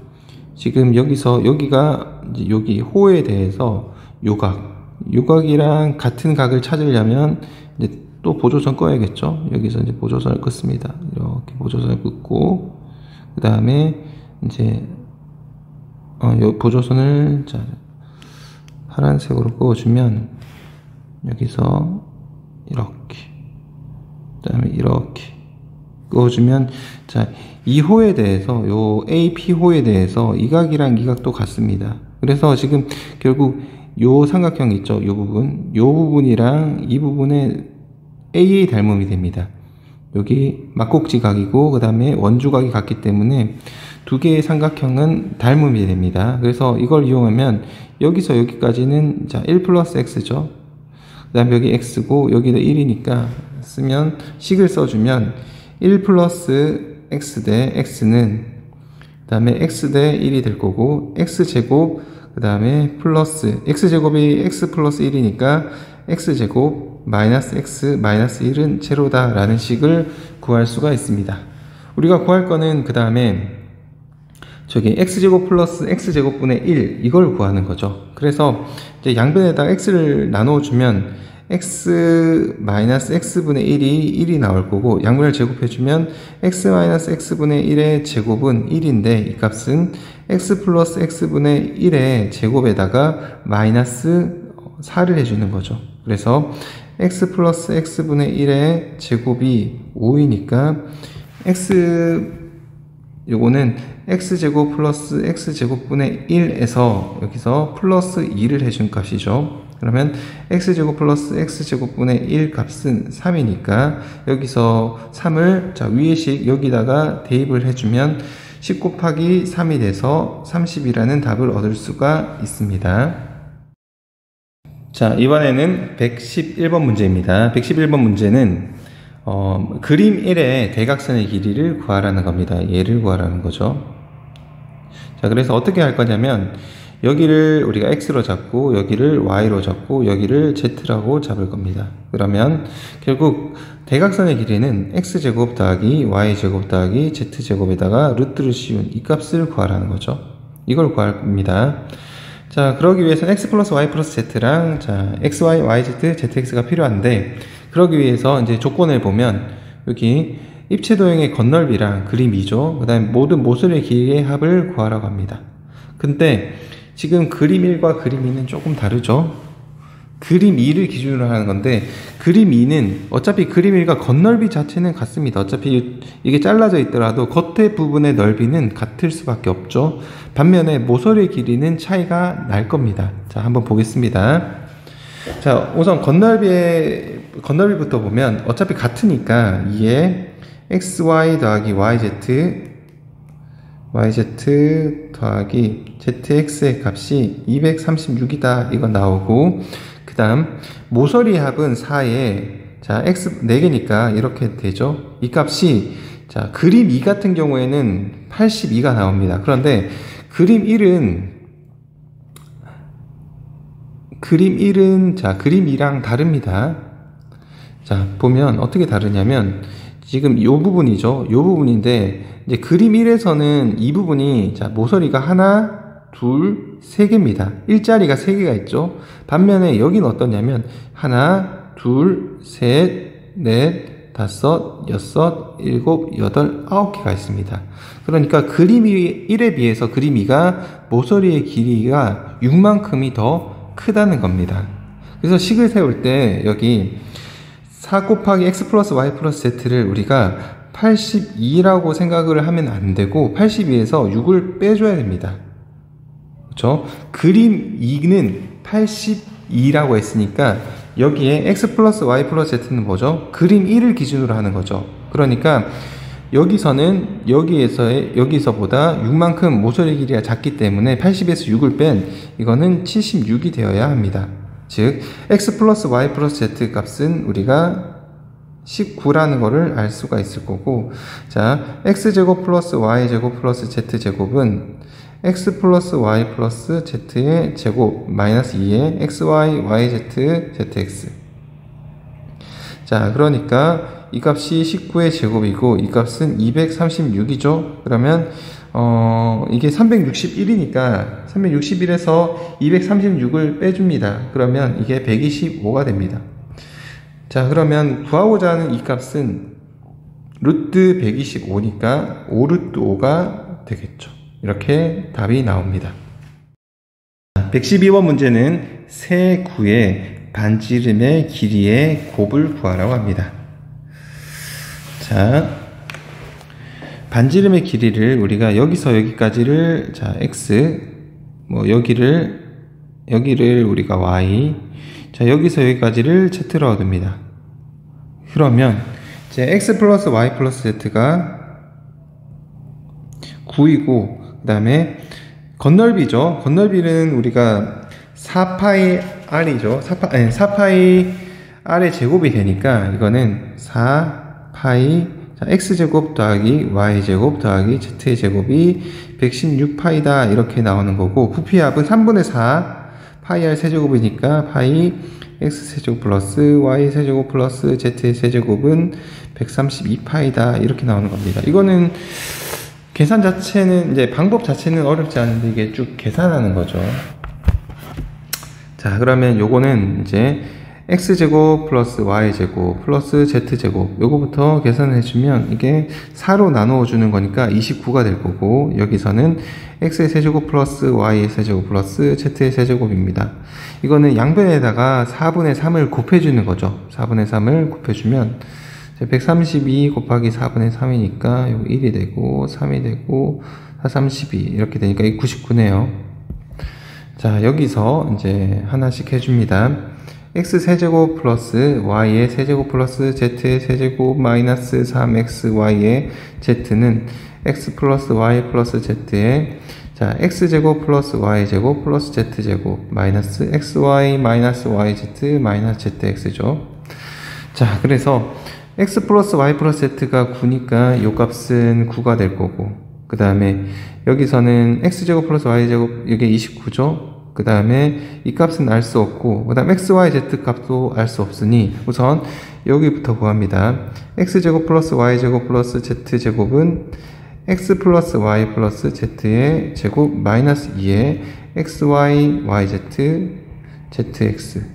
지금 여기서 여기가 이제 여기 호에 대해서 요각이랑 같은 각을 찾으려면 이제 또 보조선 꺼야겠죠. 여기서 이제 보조선을 긋습니다. 이렇게 보조선을 긋고, 그 다음에 이제 요 보조선을 자 파란색으로 그어주면 여기서 이렇게, 그 다음에 이렇게 그어주면, 자, 이 호에 대해서, 요 AP호에 대해서 이 각이랑 이 각도 같습니다. 그래서 지금 결국 요 삼각형 있죠, 요 부분이랑 이 부분에 AA 닮음이 됩니다. 여기 막곡지각이고 그 다음에 원주각이 같기 때문에 두 개의 삼각형은 닮음이 됩니다. 그래서 이걸 이용하면 여기서 여기까지는 자 1 플러스 x죠. 그 다음에 여기 x고 여기도 1이니까 쓰면 식을 써주면 1 플러스 x 대 x는 그 다음에 x 대 1이 될 거고, x제곱 그 다음에 플러스 x제곱이 x 플러스 1이니까 x제곱 마이너스 x 마이너스 1은 제로다 라는 식을 구할 수가 있습니다. 우리가 구할 거는 그 다음에 저기 x제곱 플러스 x제곱분의 1 이걸 구하는 거죠. 그래서 이제 양변에다가 x를 나눠주면 x 마이너스 x분의 1이 나올 거고, 양변을 제곱해주면 x 마이너스 x분의 1의 제곱은 1인데 이 값은 x 플러스 x분의 1의 제곱에다가 마이너스 4를 해주는 거죠. 그래서 x 플러스 x분의 1의 제곱이 5이니까 요거는 x제곱 플러스 x제곱분의 1에서 여기서 플러스 2를 해준 값이죠. 그러면 x제곱 플러스 x제곱분의 1 값은 3이니까 여기서 3을 자 위의 식 여기다가 대입을 해주면 10 곱하기 3이 돼서 30이라는 답을 얻을 수가 있습니다. 자, 이번에는 111번 문제입니다. 111번 문제는 그림 1의 대각선의 길이를 구하라는 겁니다. 얘를 구하라는 거죠. 자, 그래서 어떻게 할 거냐면 여기를 우리가 x로 잡고 여기를 y로 잡고 여기를 z라고 잡을 겁니다. 그러면 결국 대각선의 길이는 x제곱 더하기 y제곱 더하기 z제곱에다가 루트를 씌운 이 값을 구하라는 거죠. 이걸 구할 겁니다. 자, 그러기 위해서는 x 플러스 y 플러스 z랑 자 xy, yz, zx가 필요한데, 그러기 위해서 이제 조건을 보면 여기 입체도형의 건널비랑 그림 2죠. 그 다음에 모든 모서리 길이의 합을 구하라고 합니다. 근데 지금 그림 1과 그림 2는 조금 다르죠. 그림 2를 기준으로 하는 건데, 그림 2는 어차피 그림 1과 건널비 자체는 같습니다. 어차피 이게 잘라져 있더라도 겉에 부분의 넓이는 같을 수밖에 없죠. 반면에 모서리 길이는 차이가 날 겁니다. 자, 한번 보겠습니다. 자, 우선 건널비부터 보면 어차피 같으니까 이에 xy 더하기 yz 더하기 zx의 값이 236이다 이거 나오고, 그 다음 모서리 합은 4에 자 x 4개니까 이렇게 되죠. 이 값이 자 그림 2 같은 경우에는 82가 나옵니다. 그런데 그림 1은 자 그림 2랑 다릅니다. 자 보면 어떻게 다르냐면 지금 요 부분이죠. 요 부분인데 이제 그림 1에서는 이 부분이 자 모서리가 하나 둘, 세 개입니다. 일자리가 3개가 있죠. 반면에 여기는 어떠냐면 하나, 둘, 셋, 넷, 다섯, 여섯, 일곱, 여덟, 9개가 있습니다. 그러니까 그림 1에 비해서 그림 2가 모서리의 길이가 6만큼이 더 크다는 겁니다. 그래서 식을 세울 때 여기 4 곱하기 x 플러스 y 플러스 z를 우리가 82라고 생각을 하면 안 되고 82에서 6을 빼줘야 됩니다. 그렇죠? 그림 2는 82라고 했으니까 여기에 x 플러스 y 플러스 z는 뭐죠? 그림 1을 기준으로 하는 거죠. 그러니까 여기서는 여기서보다 6만큼 모서리 길이가 작기 때문에 80에서 6을 뺀 이거는 76이 되어야 합니다. 즉 x 플러스 y 플러스 z 값은 우리가 19라는 거를 알 수가 있을 거고, 자 x제곱 플러스 y제곱 플러스 z제곱은 x 플러스 y 플러스 z의 제곱 마이너스 2의 xy yz zx. 자 그러니까 이 값이 19의 제곱이고 이 값은 236이죠. 그러면 이게 361이니까 361에서 236을 빼줍니다. 그러면 이게 125가 됩니다. 자 그러면 구하고자 하는 이 값은 루트 125니까 5루트 5가 되겠죠. 이렇게 답이 나옵니다. 112번 문제는 세 구의 반지름의 길이의 곱을 구하라고 합니다. 자, 반지름의 길이를 우리가 여기서 여기까지를 자 x, 뭐 여기를 우리가 y, 자 여기서 여기까지를 z로 얻습니다. 그러면 이제 x 플러스 y 플러스 z가 9이고 그 다음에 건널비죠. 건널비는 우리가 4파이 r이죠. 4파이 r의 제곱이 되니까 이거는 4파이 x제곱 더하기 y제곱 더하기 z의 제곱이 116파이다 이렇게 나오는 거고, 부피합은 3분의 4 파이 r 세제곱이니까 파이 x 세제곱 플러스 y 세제곱 플러스 z의 세제곱은 132파이다 이렇게 나오는 겁니다. 이거는 계산 자체는 이제 방법 자체는 어렵지 않은데 이게 쭉 계산하는 거죠. 자 그러면 요거는 이제 x제곱 플러스 y제곱 플러스 z제곱 요거부터 계산해 주면 이게 4로 나누어 주는 거니까 29가 될 거고, 여기서는 x의 세제곱 플러스 y의 세제곱 플러스 z의 세제곱입니다. 이거는 양변에다가 4분의 3을 곱해 주는 거죠. 4분의 3을 곱해 주면 132 곱하기 4분의 3이니까 여기 1이 되고 3이 되고 4, 32 이렇게 되니까 이 99네요. 자 여기서 이제 하나씩 해줍니다. x 세제곱 플러스 y의 세제곱 플러스 z의 세제곱 마이너스 3xy의 z는 x 플러스 y 플러스 z의 자 x제곱 플러스 y제곱 플러스 z제곱 마이너스 xy 마이너스 yz 마이너스 zx죠. 자 그래서 x 플러스 y 플러스 z가 9니까 요 값은 9가 될 거고, 그 다음에 여기서는 x제곱 플러스 y제곱 이게 29죠. 그 다음에 이 값은 알 수 없고, 그 다음 x, y, z 값도 알 수 없으니 우선 여기부터 구합니다. x제곱 플러스 y제곱 플러스 z제곱은 x 플러스 y 플러스 z의 제곱 마이너스 2의 xy, yz, zx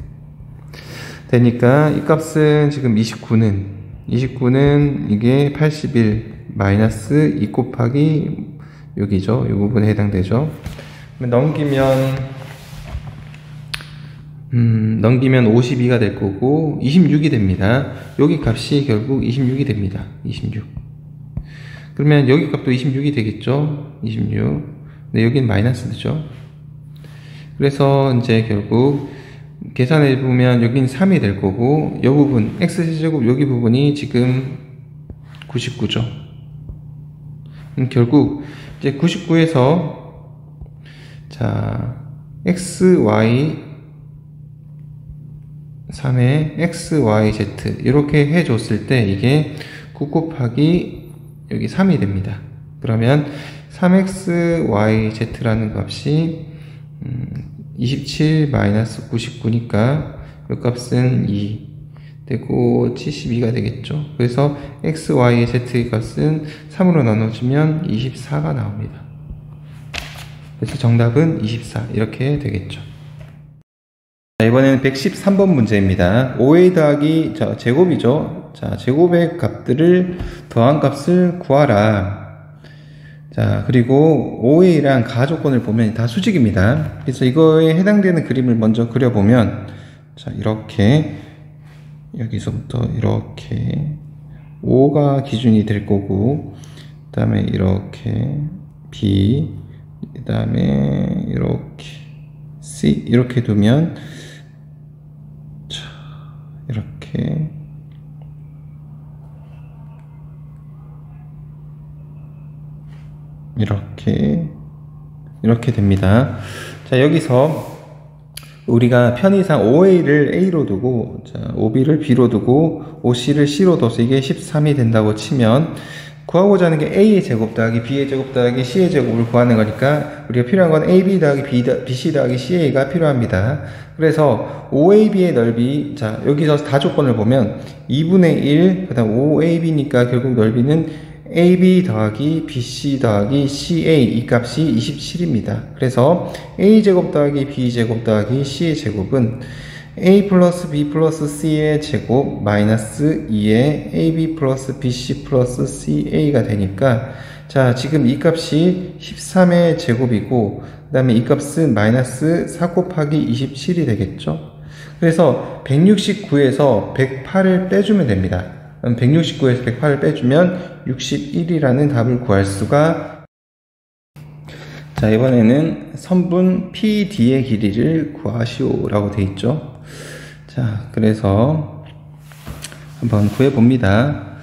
되니까 이 값은 지금 29는 이게 81 마이너스 2 곱하기 여기죠. 이 부분에 해당되죠. 넘기면 52가 될 거고 26이 됩니다. 여기 값이 결국 26이 됩니다. 26. 그러면 여기 값도 26이 되겠죠. 26. 근데 여긴 마이너스죠. 그래서 이제 결국 계산해 보면 여긴 3이 될 거고, 이 부분 x제곱 여기 부분이 지금 99죠. 결국 이제 99에서 자 x, y 3에 x, y, z 이렇게 해줬을 때 이게 9 곱하기 여기 3이 됩니다. 그러면 3x, y, z라는 값이 27 마이너스 99니까 이 값은 2 되고 72가 되겠죠. 그래서 x, y, z의 값은 3으로 나눠주면 24가 나옵니다. 그래서 정답은 24 이렇게 되겠죠. 자, 이번에는 113번 문제입니다. 5a 더하기 제곱이죠. 자, 제곱의 값들을 더한 값을 구하라. 자, 그리고 5a랑 가조건을 보면 다 수직입니다. 그래서 이거에 해당되는 그림을 먼저 그려보면, 자, 이렇게 여기서부터 이렇게 5가 기준이 될 거고, 그 다음에 이렇게 B, 그 다음에 이렇게 C 이렇게 두면 자, 이렇게 이렇게 됩니다. 자, 여기서 우리가 편의상 OA를 A로 두고, 자, OB를 B로 두고, OC를 C로 둬서 이게 13이 된다고 치면, 구하고자 하는 게 A의 제곱 더하기 B의 제곱 더하기 C의 제곱을 구하는 거니까, 우리가 필요한 건 AB 더하기 BC 더하기 CA가 필요합니다. 그래서 OAB의 넓이, 자, 여기서 다 조건을 보면, 2분의 1, 그 다음 OAB니까 결국 넓이는 AB 더하기 BC 더하기 CA 이 값이 27입니다. 그래서 A제곱 더하기 B제곱 더하기 C의 제곱은 A 플러스 B 플러스 C의 제곱 마이너스 2의 AB 플러스 BC 플러스 CA가 되니까, 자, 지금 이 값이 13의 제곱이고 그 다음에 이 값은 마이너스 4 곱하기 27이 되겠죠. 그래서 169에서 108을 빼주면 됩니다. 169에서 108을 빼주면 61이라는 답을 구할 수가. 자, 이번에는 선분 PD의 길이를 구하시오 라고 되어 있죠. 자, 그래서 한번 구해 봅니다.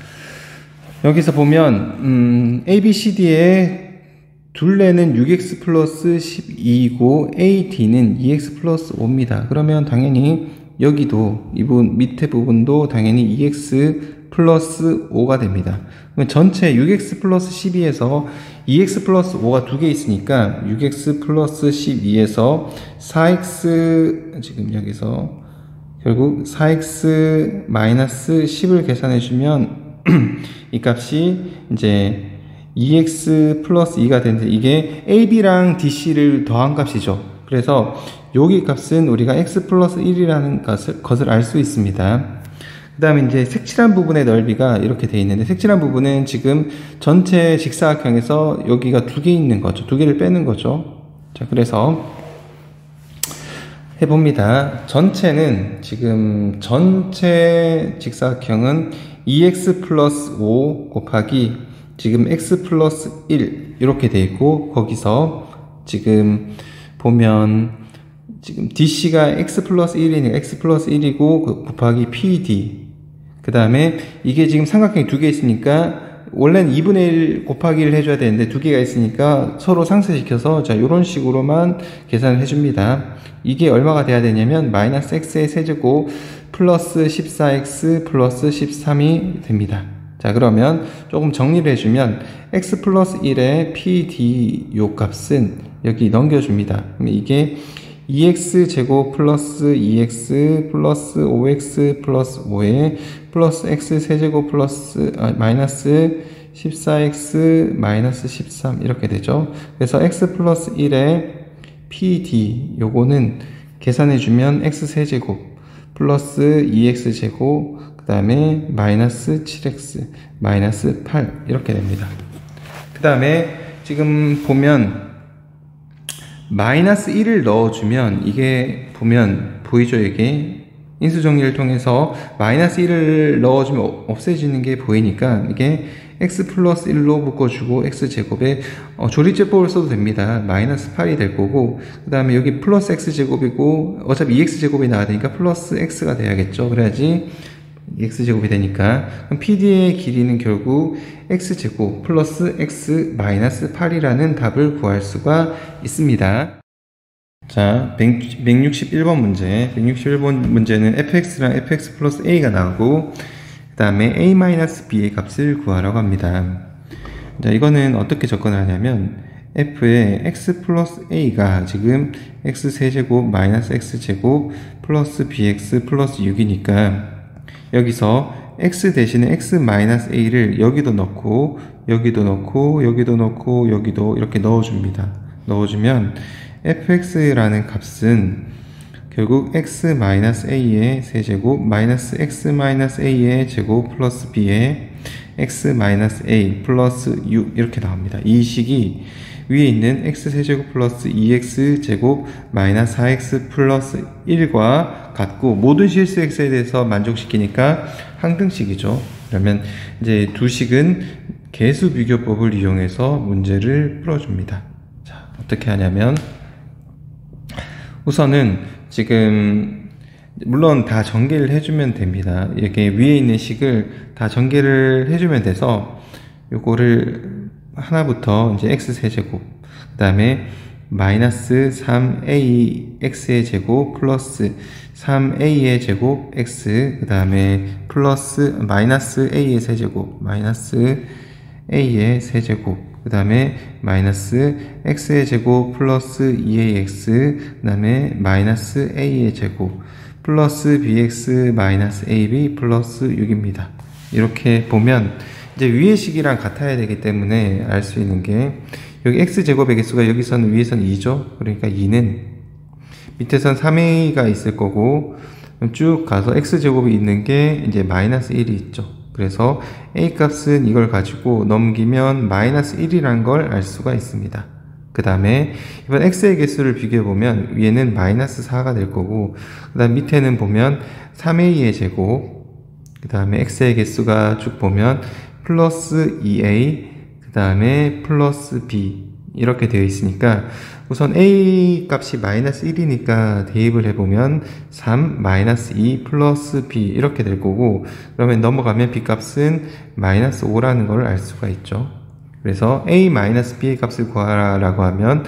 여기서 보면 ABCD의 둘레는 6x 플러스 12이고 AD는 2x 플러스 5입니다. 그러면 당연히 여기도 이 부분 밑에 부분도 당연히 2x 플러스 5가 됩니다. 그러면 전체 6x 플러스 12에서 2x 플러스 5가 두 개 있으니까 6x 플러스 12에서 4x, 지금 여기서 결국 4x 마이너스 10을 계산해 주면 이 값이 이제 2x 플러스 2가 되는데, 이게 AB랑 DC를 더한 값이죠. 그래서 여기 값은 우리가 x 플러스 1이라는 것을 알 수 있습니다. 그 다음에 이제 색칠한 부분의 넓이가 이렇게 되어 있는데, 색칠한 부분은 지금 전체 직사각형에서 여기가 두 개 있는 거죠. 두 개를 빼는 거죠. 자, 그래서 해봅니다. 전체는 지금 전체 직사각형은 2x 플러스 5 곱하기 지금 x 플러스 1 이렇게 되어 있고, 거기서 지금 보면 지금 DC가 x 플러스 1이니까 x 플러스 1이고 곱하기 PD, 그 다음에 이게 지금 삼각형이 두 개 있으니까 원래는 2분의 1 곱하기를 해줘야 되는데 두 개가 있으니까 서로 상쇄시켜서, 자, 이런 식으로만 계산을 해줍니다. 이게 얼마가 돼야 되냐면 마이너스 x의 세제곱 플러스 14x 플러스 13이 됩니다. 자, 그러면 조금 정리를 해주면 x 플러스 1의 PD 요 값은 여기 넘겨줍니다. 그러면 이게 2x 제곱 플러스 2x 플러스 5x 플러스 5에 플러스 x 세제곱 플러스 마이너스 14x 마이너스 13 이렇게 되죠. 그래서 x 플러스 1의 PD 요거는 계산해주면 x 세제곱 플러스 2x 제곱 그 다음에 마이너스 7x 마이너스 8 이렇게 됩니다. 그 다음에 지금 보면 마이너스 1을 넣어주면 이게 보면 보이죠? 이게 인수정리를 통해서 마이너스 1을 넣어주면 없애지는 게 보이니까 이게 x 플러스 1로 묶어주고 x제곱에 조리제법을 써도 됩니다. 마이너스 8이 될 거고, 그 다음에 여기 플러스 x제곱이고 어차피 2x제곱이 나와야 되니까 플러스 x가 돼야겠죠. 그래야지 x제곱이 되니까, 그럼 PD의 길이는 결국 x제곱 플러스 x 마이너스 8이라는 답을 구할 수가 있습니다. 자, 161번 문제. 161번 문제는 fx랑 fx 플러스 a가 나오고 그 다음에 a 마이너스 b의 값을 구하라고 합니다. 자, 이거는 어떻게 접근을 하냐면 f의 x 플러스 a가 지금 x 세제곱 마이너스 x제곱 플러스 bx 플러스 6이니까 여기서 x 대신에 x 마이너스 a를 여기도 넣고 여기도 넣고 여기도 넣고 여기도 이렇게 넣어줍니다. 넣어주면 fx라는 값은 결국 x 마이너스 a의 세제곱 마이너스 x 마이너스 a의 제곱 플러스 b의 x 마이너스 a 플러스 6 이렇게 나옵니다. 이 식이 위에 있는 x 세제곱 플러스 2x 제곱 마이너스 4x 플러스 1과 같고 모든 실수 x에 대해서 만족시키니까 항등식이죠. 그러면 이제 두 식은 개수 비교법을 이용해서 문제를 풀어줍니다. 자, 어떻게 하냐면 우선은 지금 물론 다 전개를 해주면 됩니다. 이렇게 위에 있는 식을 다 전개를 해주면 돼서 요거를 하나부터 이제 x 세제곱, 그 다음에 마이너스 3a x의 제곱 플러스 3a의 제곱 x, 그 다음에 플러스 마이너스 a의 세제곱, 마이너스 a의 세제곱, 그 다음에 마이너스 x의 제곱 플러스 2ax, 그 다음에 마이너스 a의 제곱 플러스 bx 마이너스 ab 플러스 6입니다. 이렇게 보면 이제 위의 식이랑 같아야 되기 때문에 알 수 있는 게, 여기 x제곱의 개수가 여기서는 위에서는 2죠. 그러니까 2는 밑에선 3a가 있을 거고, 쭉 가서 x제곱이 있는 게 이제 마이너스 1이 있죠. 그래서 a 값은 이걸 가지고 넘기면 마이너스 1이란 걸 알 수가 있습니다. 그 다음에 이번 x의 개수를 비교해 보면 위에는 마이너스 4가 될 거고, 그 다음 밑에는 보면 3a의 제곱, 그 다음에 x의 개수가 쭉 보면 플러스 2a, 그 다음에 플러스 b 이렇게 되어 있으니까, 우선 a 값이 마이너스 1이니까 대입을 해보면 3 마이너스 2 플러스 b 이렇게 될 거고, 그러면 넘어가면 b 값은 마이너스 5라는 걸 알 수가 있죠. 그래서 a 마이너스 b의 값을 구하라고 하면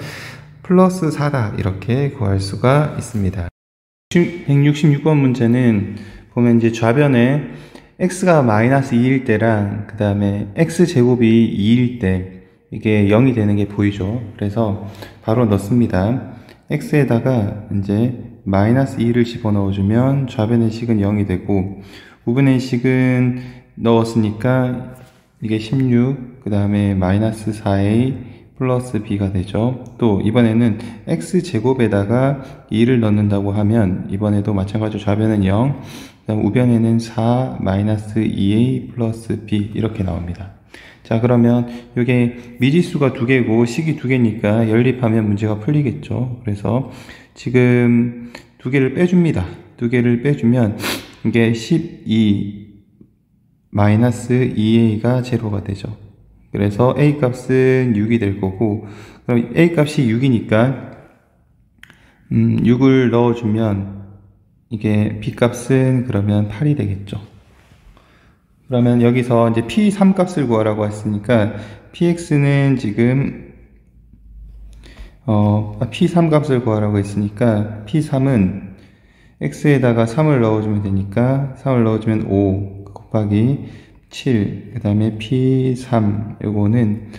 플러스 4다 이렇게 구할 수가 있습니다. 166번 문제는 보면 이제 좌변에 x가 마이너스 2일 때랑 그 다음에 x제곱이 2일 때 이게 0이 되는 게 보이죠. 그래서 바로 넣습니다. x에다가 이제 마이너스 2를 집어넣어 주면 좌변의 식은 0이 되고, 우변의 식은 넣었으니까 이게 16, 그 다음에 마이너스 4a 플러스 b가 되죠. 또 이번에는 x제곱에다가 2를 넣는다고 하면 이번에도 마찬가지로 좌변은 0, 그 다음 우변에는 4 마이너스 2a 플러스 b 이렇게 나옵니다. 자, 그러면 이게 미지수가 2개고 식이 2개니까 연립하면 문제가 풀리겠죠. 그래서 지금 2개를 빼줍니다. 2개를 빼주면 이게 12 마이너스 2a가 제로가 되죠. 그래서 a 값은 6이 될 거고, 그럼 a 값이 6이니까 6을 넣어주면 이게 b 값은 그러면 8이 되겠죠. 그러면 여기서 이제 p3 값을 구하라고 했으니까 px는 지금 p3 값을 구하라고 했으니까 p3은 x에다가 3을 넣어주면 되니까 3을 넣어주면 5 곱하기 7, 그 다음에 p3 요거는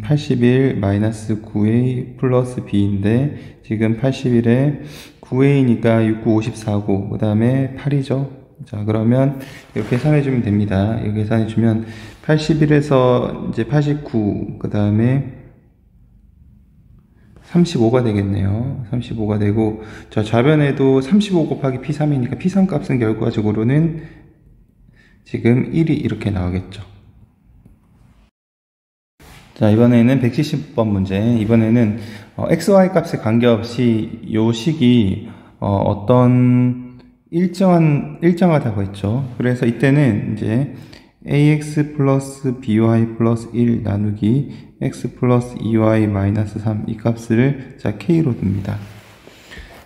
81 마이너스 9a 플러스 b인데, 지금 81에 9a니까 6, 9, 54고 그 다음에 8이죠. 자, 그러면 이렇게 계산해주면 됩니다. 이렇게 계산해주면 81에서 이제 89, 그 다음에 35가 되겠네요. 35가 되고, 자, 좌변에도 35 곱하기 p3이니까 p3 값은 결과적으로는 지금 1이 이렇게 나오겠죠. 자, 이번에는 170번 문제. 이번에는 xy 값에 관계없이 요 식이 어떤 일정하다고 했죠. 그래서 이때는 이제 ax 플러스 by 플러스 1 나누기 x 플러스 2y 마이너스 3 이 값을 자 k로 둡니다.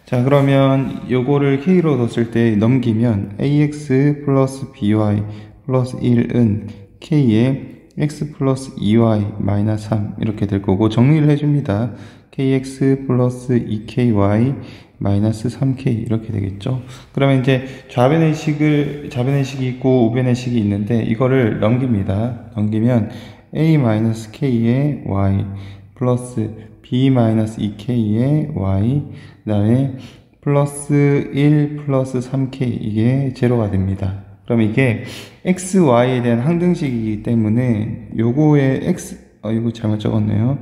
자, 그러면 요거를 k로 뒀을 때 넘기면 ax 플러스 by 플러스 1은 k에 x 플러스 2y 마이너스 3 이렇게 될 거고, 정리를 해줍니다. kx 플러스 2ky 마이너스 3k 이렇게 되겠죠. 그러면 이제 좌변의 식이 있고 우변의 식이 있는데 이거를 넘깁니다. 넘기면 a 마이너스 k의 y 플러스 b 마이너스 2k의 y, 그 다음에 플러스 1 플러스 3k 이게 제로가 됩니다. 그럼 이게 x, y에 대한 항등식이기 때문에 요거의 x, 이거 잘못 적었네요.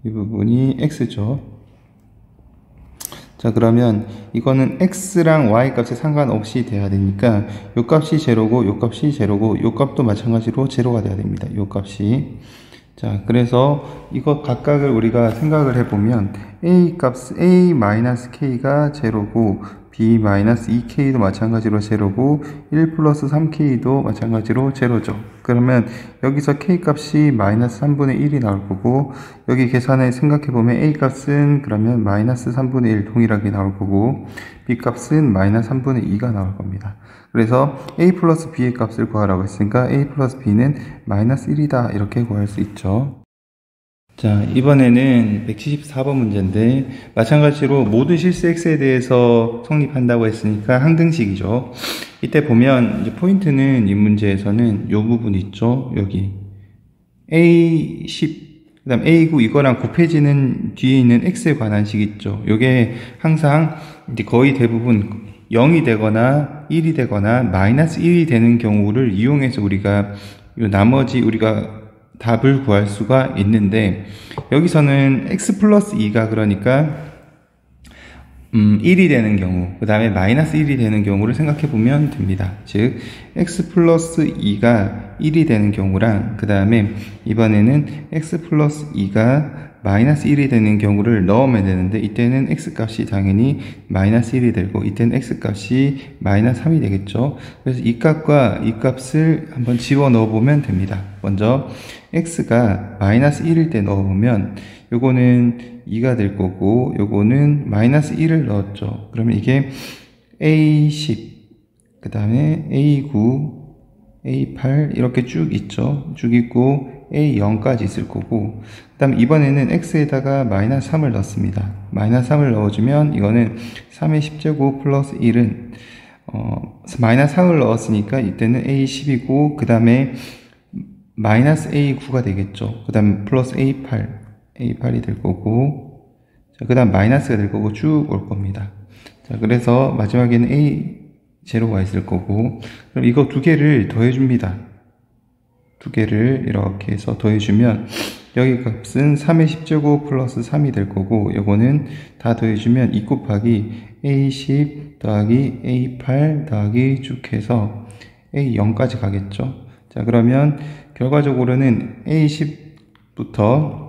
이 부분이 x죠. 자, 그러면 이거는 x랑 y 값에 상관없이 돼야 되니까 요 값이 제로고 요 값이 제로고 요 값도 마찬가지로 제로가 돼야 됩니다. 요 값이. 자, 그래서 이거 각각을 우리가 생각을 해보면 a 값 a-k가 제로고 b-2k도 마찬가지로 제로고 1 플러스 3k도 마찬가지로 제로죠. 그러면 여기서 k 값이 마이너스 3분의 1이 나올 거고, 여기 계산에 생각해보면 a 값은 그러면 마이너스 3분의 1 동일하게 나올 거고, b 값은 마이너스 3분의 2가 나올 겁니다. 그래서 a 플러스 b의 값을 구하라고 했으니까 a 플러스 b는 마이너스 1이다 이렇게 구할 수 있죠. 자, 이번에는 174번 문제인데 마찬가지로 모든 실수 x에 대해서 성립한다고 했으니까 항등식이죠. 이때 보면 이제 포인트는 이 문제에서는 이 부분 있죠. 여기 A10 그 다음 A9 이거랑 곱해지는 뒤에 있는 x에 관한 식 있죠. 요게 항상 이제 거의 대부분 0이 되거나 1이 되거나 마이너스 1이 되는 경우를 이용해서 우리가 요 나머지 우리가 답을 구할 수가 있는데, 여기서는 x 플러스 2가 그러니까 1이 되는 경우, 그 다음에 마이너스 1이 되는 경우를 생각해 보면 됩니다. 즉 x 플러스 2가 1이 되는 경우랑, 그 다음에 이번에는 x 플러스 2가 마이너스 1이 되는 경우를 넣으면 되는데, 이때는 x 값이 당연히 마이너스 1이 되고 이때는 x 값이 마이너스 3이 되겠죠. 그래서 이 값과 이 값을 한번 집어 넣어 보면 됩니다. 먼저 x가 마이너스 1일 때 넣어보면 요거는 2가 될 거고, 요거는 마이너스 1을 넣었죠. 그러면 이게 A10, 그 다음에 A9, A8 이렇게 쭉 있죠. 쭉 있고 A0까지 있을 거고, 그 다음에 이번에는 x에다가 마이너스 3을 넣습니다. 마이너스 3을 넣어주면 이거는 3의 10제곱 플러스 1은 마이너스 3을 넣었으니까 이때는 A10이고, 그 다음에 마이너스 A9가 되겠죠. 그 다음 플러스 A8이 될 거고, 자, 그 다음 마이너스가 될 거고 쭉 올 겁니다. 자, 그래서 마지막에는 A0가 있을 거고, 그럼 이거 두 개를 더해줍니다. 두 개를 이렇게 해서 더해주면 여기 값은 3의 10제곱 플러스 3이 될 거고, 요거는 다 더해주면 2 곱하기 A10 더하기 A8 더하기 쭉 해서 A0까지 가겠죠. 자, 그러면 결과적으로는 A10부터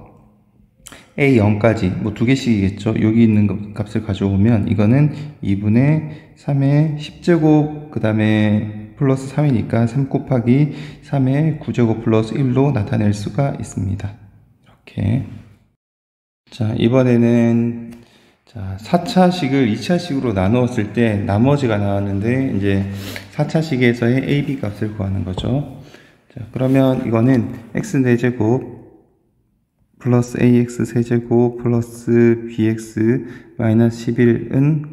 A0까지 뭐 두 개씩이겠죠. 여기 있는 값을 가져오면 이거는 2분의 3의 10제곱 그 다음에 플러스 3이니까 3 곱하기 3의 9제곱 플러스 1로 나타낼 수가 있습니다. 이렇게. 자, 이번에는 자, 4차식을 2차식으로 나누었을 때 나머지가 나왔는데, 이제 4차식에서의 AB 값을 구하는 거죠. 자, 그러면 이거는 x 4제곱 플러스 ax 세제곱 플러스 bx 마이너스 11은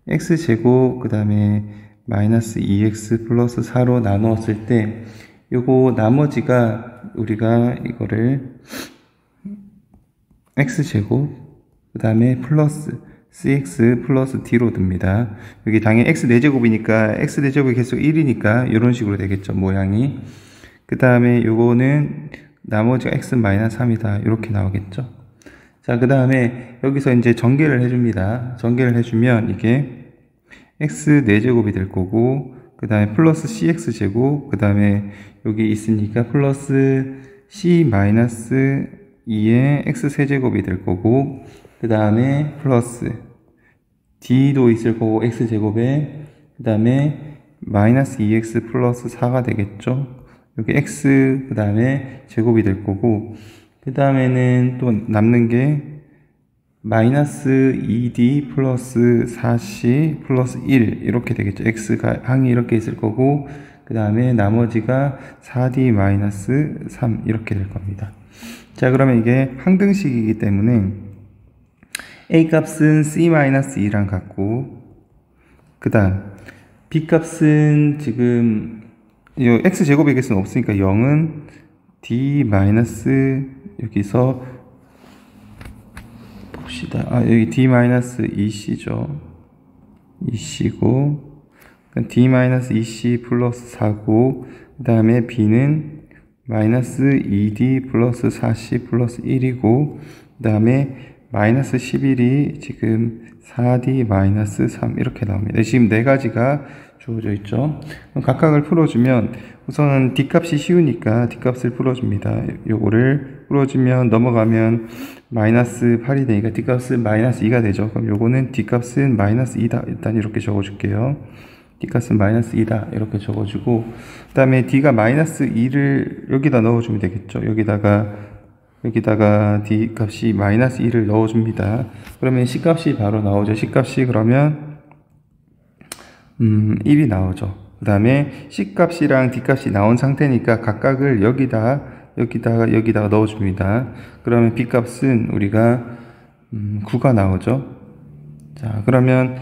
x제곱 그 다음에 마이너스 2x 플러스 4로 나누었을 때, 요거 나머지가 우리가 이거를 x제곱 그 다음에 플러스 cx 플러스 d로 둡니다. 여기 당연히 x 4제곱이니까 x 4제곱이 계속 1이니까 이런 식으로 되겠죠, 모양이. 그 다음에 요거는 나머지가 x 마이너스 3이다 이렇게 나오겠죠. 자, 그 다음에 여기서 이제 전개를 해줍니다. 전개를 해주면 이게 x 4제곱이 될 거고, 그 다음에 플러스 cx 제곱, 그 다음에 여기 있으니까 플러스 c 마이너스 2의 x 세제곱이 될 거고, 그 다음에 플러스 d도 있을 거고 x 제곱에, 그 다음에 마이너스 2x 플러스 4가 되겠죠. 여기 x 그 다음에 제곱이 될 거고, 그 다음에는 또 남는 게 마이너스 2d 플러스 4c 플러스 1 이렇게 되겠죠. x가 항이 이렇게 있을 거고, 그 다음에 나머지가 4d 마이너스 3 이렇게 될 겁니다. 자, 그러면 이게 항등식이기 때문에 a 값은 c 마이너스 2랑 같고, 그 다음 b 값은 지금 이 x제곱의 개수는 없으니까 0은 d 마이너스 여기서 봅시다. 여기 d 마이너스 2c죠. 2c고, d 마이너스 2c 플러스 4고, 그 다음에 b는 마이너스 2d 플러스 4c 플러스 1이고, 그 다음에 마이너스 11이 지금 4d 마이너스 3 이렇게 나옵니다. 지금 네 가지가 주어져 있죠. 그럼 각각을 풀어주면 우선은 d값이 쉬우니까 d값을 풀어줍니다. 요거를 풀어주면 넘어가면 마이너스 8이 되니까 d값은 마이너스 2가 되죠. 그럼 요거는 d값은 마이너스 2다. 일단 이렇게 적어줄게요. d값은 마이너스 2다. 이렇게 적어주고, 그 다음에 d가 마이너스 2를 여기다 넣어주면 되겠죠. 여기다가 d 값이 마이너스 2를 넣어줍니다. 그러면 c 값이 바로 나오죠. c 값이 그러면 1이 나오죠. 그 다음에 c 값이랑 d 값이 나온 상태니까 각각을 여기다 여기다가 넣어줍니다. 그러면 b 값은 우리가 9가 나오죠. 자, 그러면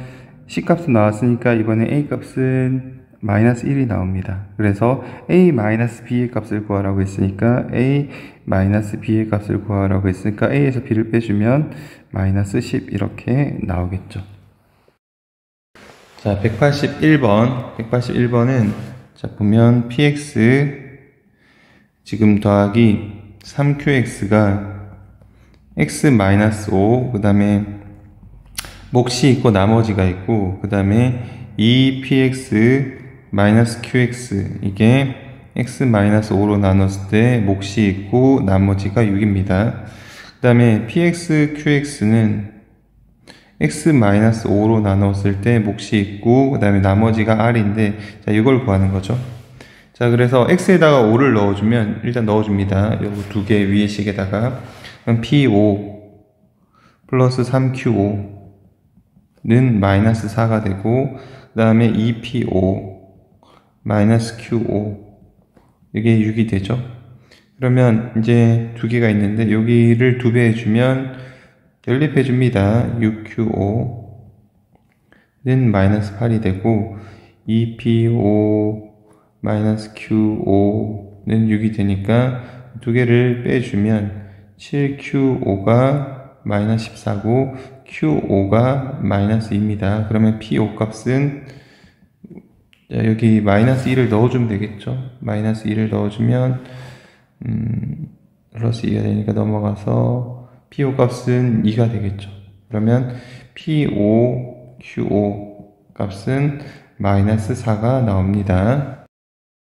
c 값은 나왔으니까 이번에 a 값은 마이너스 1이 나옵니다. 그래서 a 마이너스 b의 값을 구하라고 했으니까 a 마이너스 b의 값을 구하라고 했으니까 a에서 b를 빼주면 마이너스 10 이렇게 나오겠죠. 자, 181번은 자, 보면 px 지금 더하기 3qx가 x-5 그 다음에 몫이 있고 나머지가 있고 그 다음에 2px 마이너스 qx 이게 x-5로 나눴을 때 몫이 있고 나머지가 6입니다. 그 다음에 px qx는 x-5로 나눴을 때 몫이 있고 그 다음에 나머지가 r인데 자, 이걸 구하는 거죠. 자, 그래서 x에다가 5를 넣어주면 일단 넣어줍니다. 요거 두 개 위에 식에다가 그럼 p5 플러스 3q5 는 마이너스 4가 되고 그 다음에 2p5 마이너스 q5 이게 6이 되죠. 그러면 이제 두 개가 있는데 여기를 2배 해주면 연립해 줍니다. 6q5는 마이너스 8이 되고 2p5 마이너스 q5는 6이 되니까 두 개를 빼주면 7q5가 마이너스 14고 q5가 마이너스 2입니다. 그러면 p5 값은 여기 마이너스 1을 넣어주면 되겠죠. 마이너스 1을 넣어주면 플러스 2가 되니까 넘어가서 p5 값은 2가 되겠죠. 그러면 p5 q5 값은 마이너스 4가 나옵니다.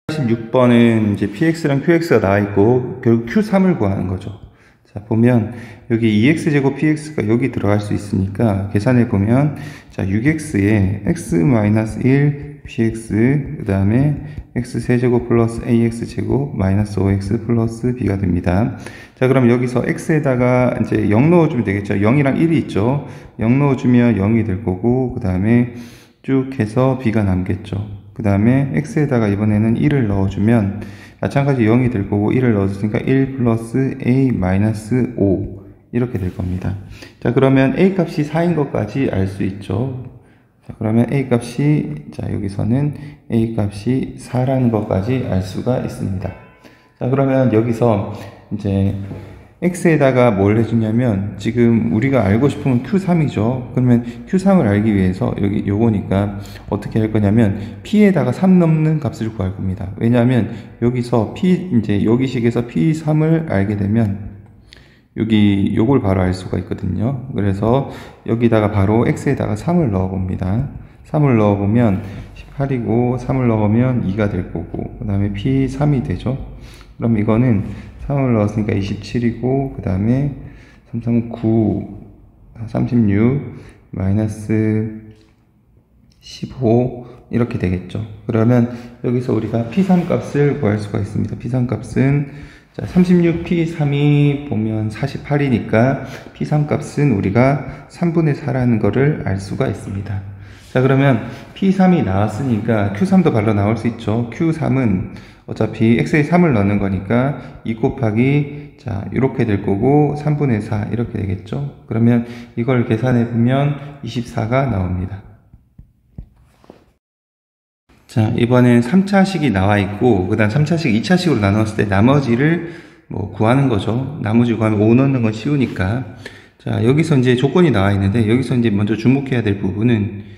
86번은 이제 px랑 qx가 나와 있고 결국 q3을 구하는 거죠. 자, 보면 여기 2x제곱 px가 여기 들어갈 수 있으니까 계산해 보면 자, 6x에 x-1 px 그 다음에 x3제곱 플러스 ax제곱 마이너스 5x 플러스 b가 됩니다. 자, 그럼 여기서 x에다가 이제 0 넣어주면 되겠죠. 0이랑 1이 있죠. 0 넣어주면 0이 될 거고 그 다음에 쭉 해서 b가 남겠죠. 그 다음에 x에다가 이번에는 1을 넣어주면 마찬가지 0이 될 거고 1을 넣어줬으니까 1 플러스 a 마이너스 5 이렇게 될 겁니다. 자, 그러면 a 값이 4인 것까지 알 수 있죠. 자, 그러면 a 값이 자, 여기서는 a 값이 4라는 것까지 알 수가 있습니다. 자, 그러면 여기서 이제 x에다가 뭘 해주냐면 지금 우리가 알고 싶은 건 q3이죠. 그러면 q3을 알기 위해서 여기 요거니까 어떻게 할 거냐면 p에다가 3 넣는 값을 구할 겁니다. 왜냐하면 여기서 이제 여기 식에서 p3을 알게 되면 여기 요걸 바로 알 수가 있거든요. 그래서 여기다가 바로 x에다가 3을 넣어 봅니다. 3을 넣어 보면 18이고 3을 넣으면 2가 될 거고 그 다음에 p3이 되죠. 그럼 이거는 3을 넣었으니까 27이고 그 다음에 3, 3, 9 36 마이너스 15 이렇게 되겠죠. 그러면 여기서 우리가 p3 값을 구할 수가 있습니다. p3 값은 자, 36 p3이 보면 48이니까 p3 값은 우리가 3분의 4라는 거를 알 수가 있습니다. 자, 그러면 p3이 나왔으니까 q3도 바로 나올 수 있죠. q3은 어차피 x에 3을 넣는 거니까 2 곱하기 자, 이렇게 될 거고 3분의 4 이렇게 되겠죠. 그러면 이걸 계산해 보면 24가 나옵니다. 자, 이번엔 3차식이 나와 있고 그 다음 3차식 2차식으로 나눴을 때 나머지를 뭐 구하는 거죠. 나머지 구하면 5 넣는 건 쉬우니까. 자, 여기서 이제 조건이 나와 있는데 여기서 이제 먼저 주목해야 될 부분은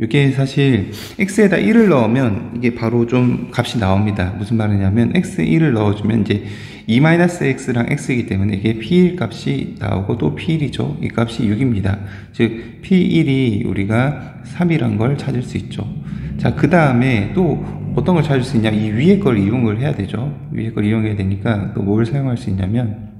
이게 사실 x에다 1을 넣으면 이게 바로 좀 값이 나옵니다. 무슨 말이냐면 x 1을 넣어주면 이제 2-x랑 x이기 때문에 이게 p1 값이 나오고 또 p1이죠. 이 값이 6입니다. 즉 p1이 우리가 3이란 걸 찾을 수 있죠. 자, 그 다음에 또 어떤 걸 찾을 수 있냐? 이 위에 걸 이용을 해야 되죠. 위에 걸 이용해야 되니까 또 뭘 사용할 수 있냐면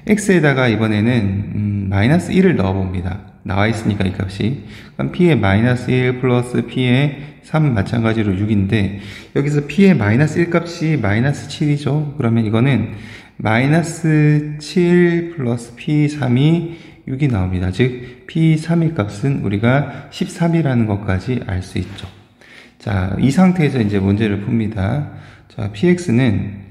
x에다가 이번에는 마이너스 1을 넣어 봅니다. 나와 있으니까 이 값이. 그럼 p의 마이너스 1 플러스 p의 3 마찬가지로 6인데 여기서 p의 마이너스 1 값이 마이너스 7이죠. 그러면 이거는 마이너스 7 플러스 p3이 6이 나옵니다. 즉 p3의 값은 우리가 13이라는 것까지 알 수 있죠. 자, 이 상태에서 이제 문제를 풉니다. 자, px는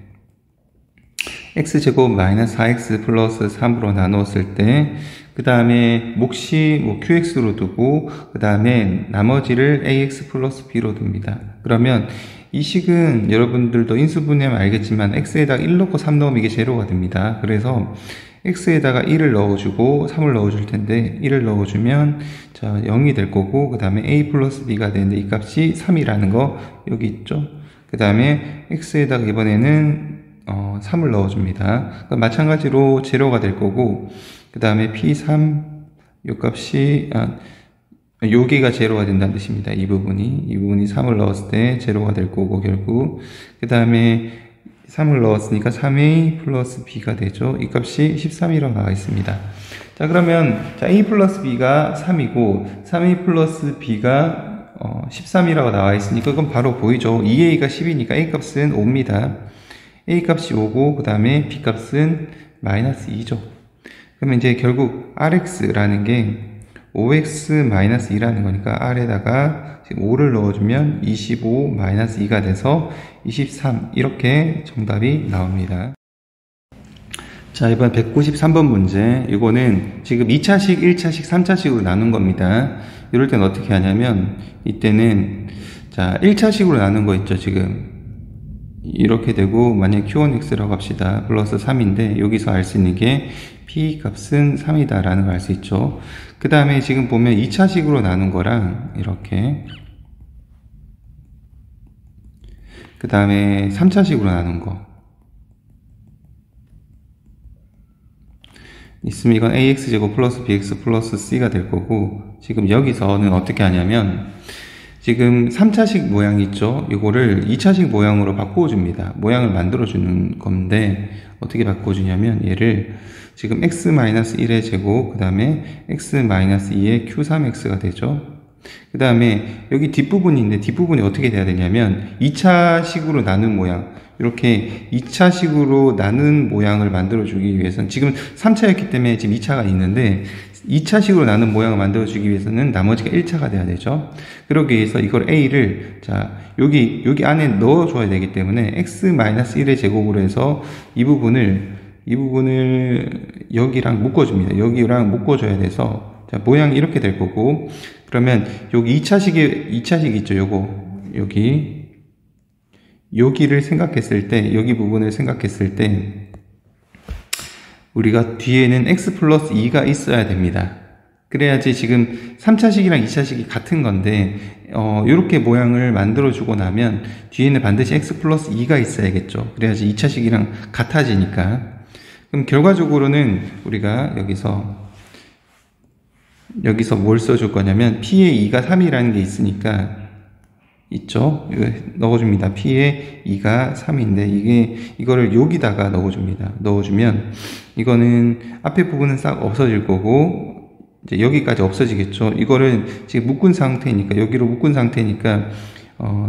x제곱 마이너스 4x 플러스 3으로 나누었을 때, 그 다음에 몫이 뭐 qx로 두고, 그 다음에 나머지를 ax 플러스 b로 둡니다. 그러면 이 식은 여러분들도 인수분해하면 알겠지만 x에다가 1 넣고 3 넣으면 이게 제로가 됩니다. 그래서 x에다가 1을 넣어주고 3을 넣어줄 텐데 1을 넣어주면 자 0이 될 거고, 그 다음에 a 플러스 b가 되는데 이 값이 3이라는 거 여기 있죠. 그 다음에 x에다가 이번에는 3을 넣어줍니다. 그러니까 마찬가지로 제로가 될 거고, 그 다음에 p3 요 값이 여기가 제로가 된다는 뜻입니다. 이 부분이 3을 넣었을 때 제로가 될 거고, 결국 그 다음에 3을 넣었으니까 3a 플러스 b가 되죠. 이 값이 13이라고 나와 있습니다. 자, 그러면 자, a 플러스 b가 3이고 3a 플러스 b가 13이라고 나와 있으니까 그건 바로 보이죠. 2a가 10이니까 a 값은 5입니다. a 값이 5고 그 다음에 b 값은 마이너스 2죠. 그러면 이제 결국 rx라는 게 5x 마이너스 2라는 거니까 r에다가 지금 5를 넣어주면 25 마이너스 2가 돼서 23, 이렇게 정답이 나옵니다. 자, 이번 193번 문제. 이거는 지금 2차식, 1차식, 3차식으로 나눈 겁니다. 이럴 땐 어떻게 하냐면, 이때는 자 1차식으로 나눈 거 있죠. 지금 이렇게 되고, 만약에 q1x라고 합시다. 플러스 3인데 여기서 알 수 있는 게 p 값은 3이다 라는 걸 알 수 있죠. 그 다음에 지금 보면 2차식으로 나눈 거랑 이렇게, 그 다음에 3차식으로 나눈 거 있으면 이건 ax제곱 플러스 bx 플러스 c가 될 거고, 지금 여기서는 어떻게 하냐면 지금 3차식 모양 있죠. 이거를 2차식 모양으로 바꿔줍니다. 모양을 만들어주는 건데 어떻게 바꿔주냐면, 얘를 지금 x-1의 제곱, 그 다음에 x-2의 q3x가 되죠. 그 다음에 여기 뒷부분인데 뒷부분이 어떻게 돼야 되냐면 2차식으로 나눈 모양, 이렇게 2차식으로 나눈 모양을 만들어주기 위해서는, 지금 3차였기 때문에 지금 2차가 있는데 2차식으로 나눈 모양을 만들어주기 위해서는 나머지가 1차가 돼야 되죠. 그러기 위해서 이걸 a를 자 여기 안에 넣어줘야 되기 때문에 x-1의 제곱으로 해서 이 부분을 여기랑 묶어줍니다. 여기랑 묶어줘야 돼서 자 모양이 이렇게 될 거고, 그러면 여기 2차식 있죠. 여기를 생각했을 때, 여기 부분을 생각했을 때 우리가 뒤에는 x 플러스 2가 있어야 됩니다. 그래야지 지금 3차식이랑 2차식이 같은 건데 이렇게 모양을 만들어 주고 나면 뒤에는 반드시 x 플러스 2가 있어야겠죠. 그래야지 2차식이랑 같아지니까. 그럼 결과적으로는 우리가 여기서 뭘 써줄 거냐면 p의 2가 3이라는 게 있으니까 있죠. 이거 넣어줍니다. p의 2가 3인데 이거를 여기다가 넣어줍니다. 넣어주면 이거는 앞에 부분은 싹 없어질 거고 이제 여기까지 없어지겠죠. 이거를 지금 묶은 상태니까, 여기로 묶은 상태니까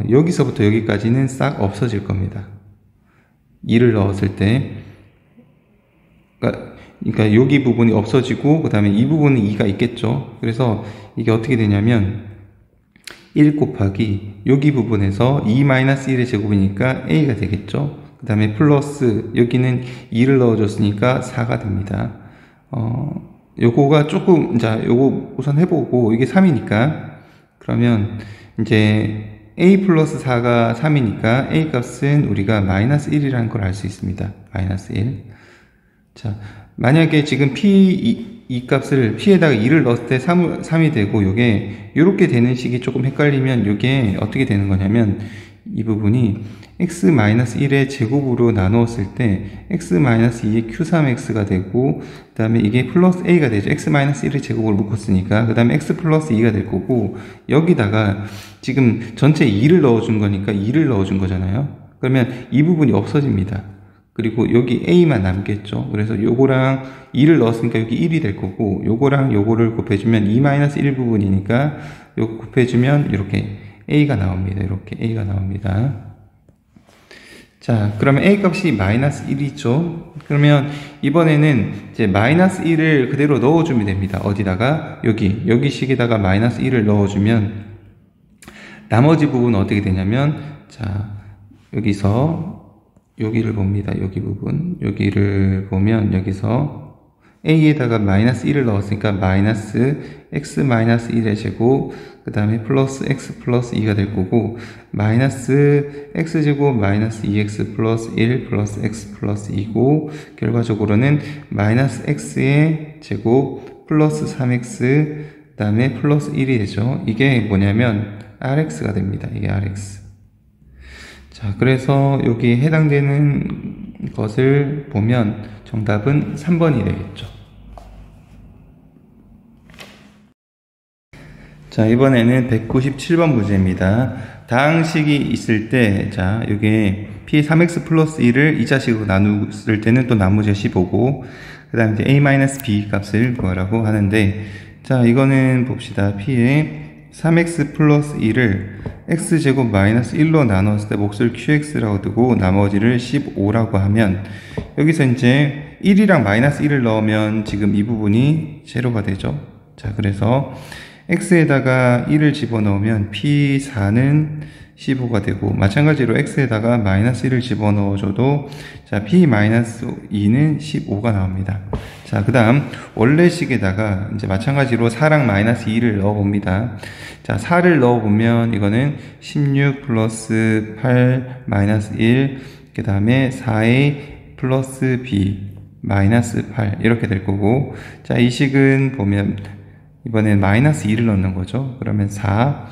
여기서부터 여기까지는 싹 없어질 겁니다. 2를 넣었을 때, 그러니까 여기 부분이 없어지고 그 다음에 이 부분은 2가 있겠죠. 그래서 이게 어떻게 되냐면 1 곱하기 여기 부분에서 2-1의 제곱이니까 a가 되겠죠. 그 다음에 플러스 여기는 2를 넣어줬으니까 4가 됩니다. 요거가 조금, 자 요거 우선 해보고, 이게 3이니까 그러면 이제 a 플러스 4가 3이니까 a 값은 우리가 마이너스 1이라는 걸 알 수 있습니다. 마이너스 1. 자, 만약에 지금 이 값을 p에다가 2를 넣었을 때 3이 되고, 요게 이렇게 되는 식이 조금 헷갈리면 요게 어떻게 되는 거냐면, 이 부분이 x-1의 제곱으로 나누었을 때 x-2의 q3x가 되고, 그 다음에 이게 플러스 a가 되죠. x-1의 제곱으로 묶었으니까. 그 다음에 x 플러스 2가 될 거고, 여기다가 지금 전체 2를 넣어준 거니까 2를 넣어준 거잖아요. 그러면 이 부분이 없어집니다. 그리고 여기 a만 남겠죠. 그래서 요거랑 2를 넣었으니까 여기 1이 될 거고, 요거랑 요거를 곱해주면 2-1 부분이니까 요거 곱해주면 이렇게 a가 나옵니다. 이렇게 a가 나옵니다. 자, 그러면 a 값이 마이너스 1이죠. 그러면 이번에는 이제 마이너스 1을 그대로 넣어주면 됩니다. 어디다가? 여기 식에다가 마이너스 1을 넣어주면 나머지 부분은 어떻게 되냐면, 자, 여기서 여기를 봅니다. 여기 부분. 여기를 보면 여기서 a에다가 마이너스 1을 넣었으니까 마이너스 x 마이너스 1의 제곱 그 다음에 플러스 x 플러스 2가 될 거고 마이너스 x제곱 마이너스 2x 플러스 1 플러스 x 플러스 2고 결과적으로는 마이너스 x의 제곱 플러스 3x 그 다음에 플러스 1이 되죠. 이게 뭐냐면 rx가 됩니다. 이게 rx. 자, 그래서 여기에 해당되는 것을 보면 정답은 3번이 되겠죠. 자, 이번에는 197번 문제입니다. 다항식이 있을 때, 자, 이게 p3x 플러스 1을 2자식으로 나눴을 때는 또 나머지가 15고, 그 다음에 이제 a-b 값을 구하라고 하는데, 자, 이거는 봅시다. p의 3x 플러스 1을 x제곱 마이너스 1로 나눴을 때 몫을 qx라고 두고 나머지를 15라고 하면, 여기서 이제 1이랑 마이너스 1을 넣으면 지금 이 부분이 제로가 되죠. 자, 그래서 x에다가 1을 집어넣으면 p4는 15가 되고 마찬가지로 x에다가 마이너스 1을 집어넣어줘도 자 p-2는 15가 나옵니다. 자, 그 다음 원래식에다가 이제 마찬가지로 4랑 마이너스 2를 넣어봅니다. 자, 4를 넣어보면 이거는 16 플러스 8 마이너스 1 그 다음에 4a 플러스 b 마이너스 8 이렇게 될 거고, 자, 이 식은 보면 이번엔 마이너스 2를 넣는 거죠. 그러면 4,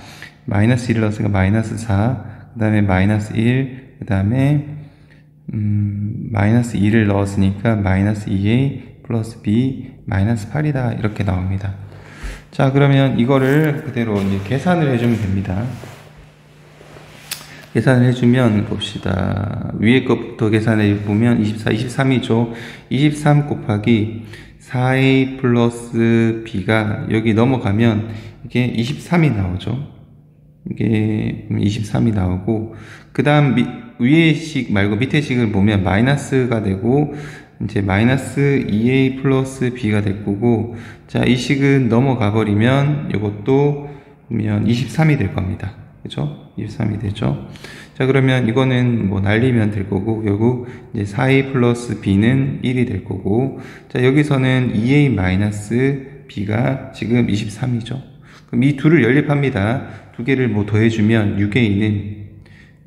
마이너스 1을 넣었으니까 마이너스 4, 그 다음에 마이너스 1, 그 다음에 마이너스 2를 넣었으니까 마이너스 2a 플러스 b 마이너스 8이다 이렇게 나옵니다. 자, 그러면 이거를 그대로 이제 계산을 해주면 됩니다. 계산을 해주면 봅시다. 위에 것부터 계산해 보면 24, 23이죠. 23 곱하기 4a 플러스 b가 여기 넘어가면 이게 23이 나오죠. 이게 23이 나오고, 그 다음 위의 식 말고 밑에 식을 보면 마이너스가 되고 이제 마이너스 2a 플러스 b가 될 거고, 자, 이 식은 넘어가 버리면 이것도 보면 23이 될 겁니다. 그죠? 23이 되죠. 자, 그러면 이거는 뭐 날리면 될 거고, 결국 이제 4a 플러스 b는 1이 될 거고, 자, 여기서는 2a 마이너스 b가 지금 23이죠. 그럼 이 둘을 연립합니다. 두 개를 뭐 더해주면 6a는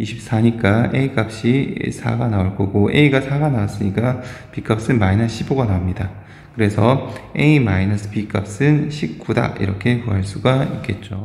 24니까 a 값이 4가 나올 거고, a가 4가 나왔으니까 b 값은 마이너스 15가 나옵니다. 그래서 a 마이너스 b 값은 19다 이렇게 구할 수가 있겠죠.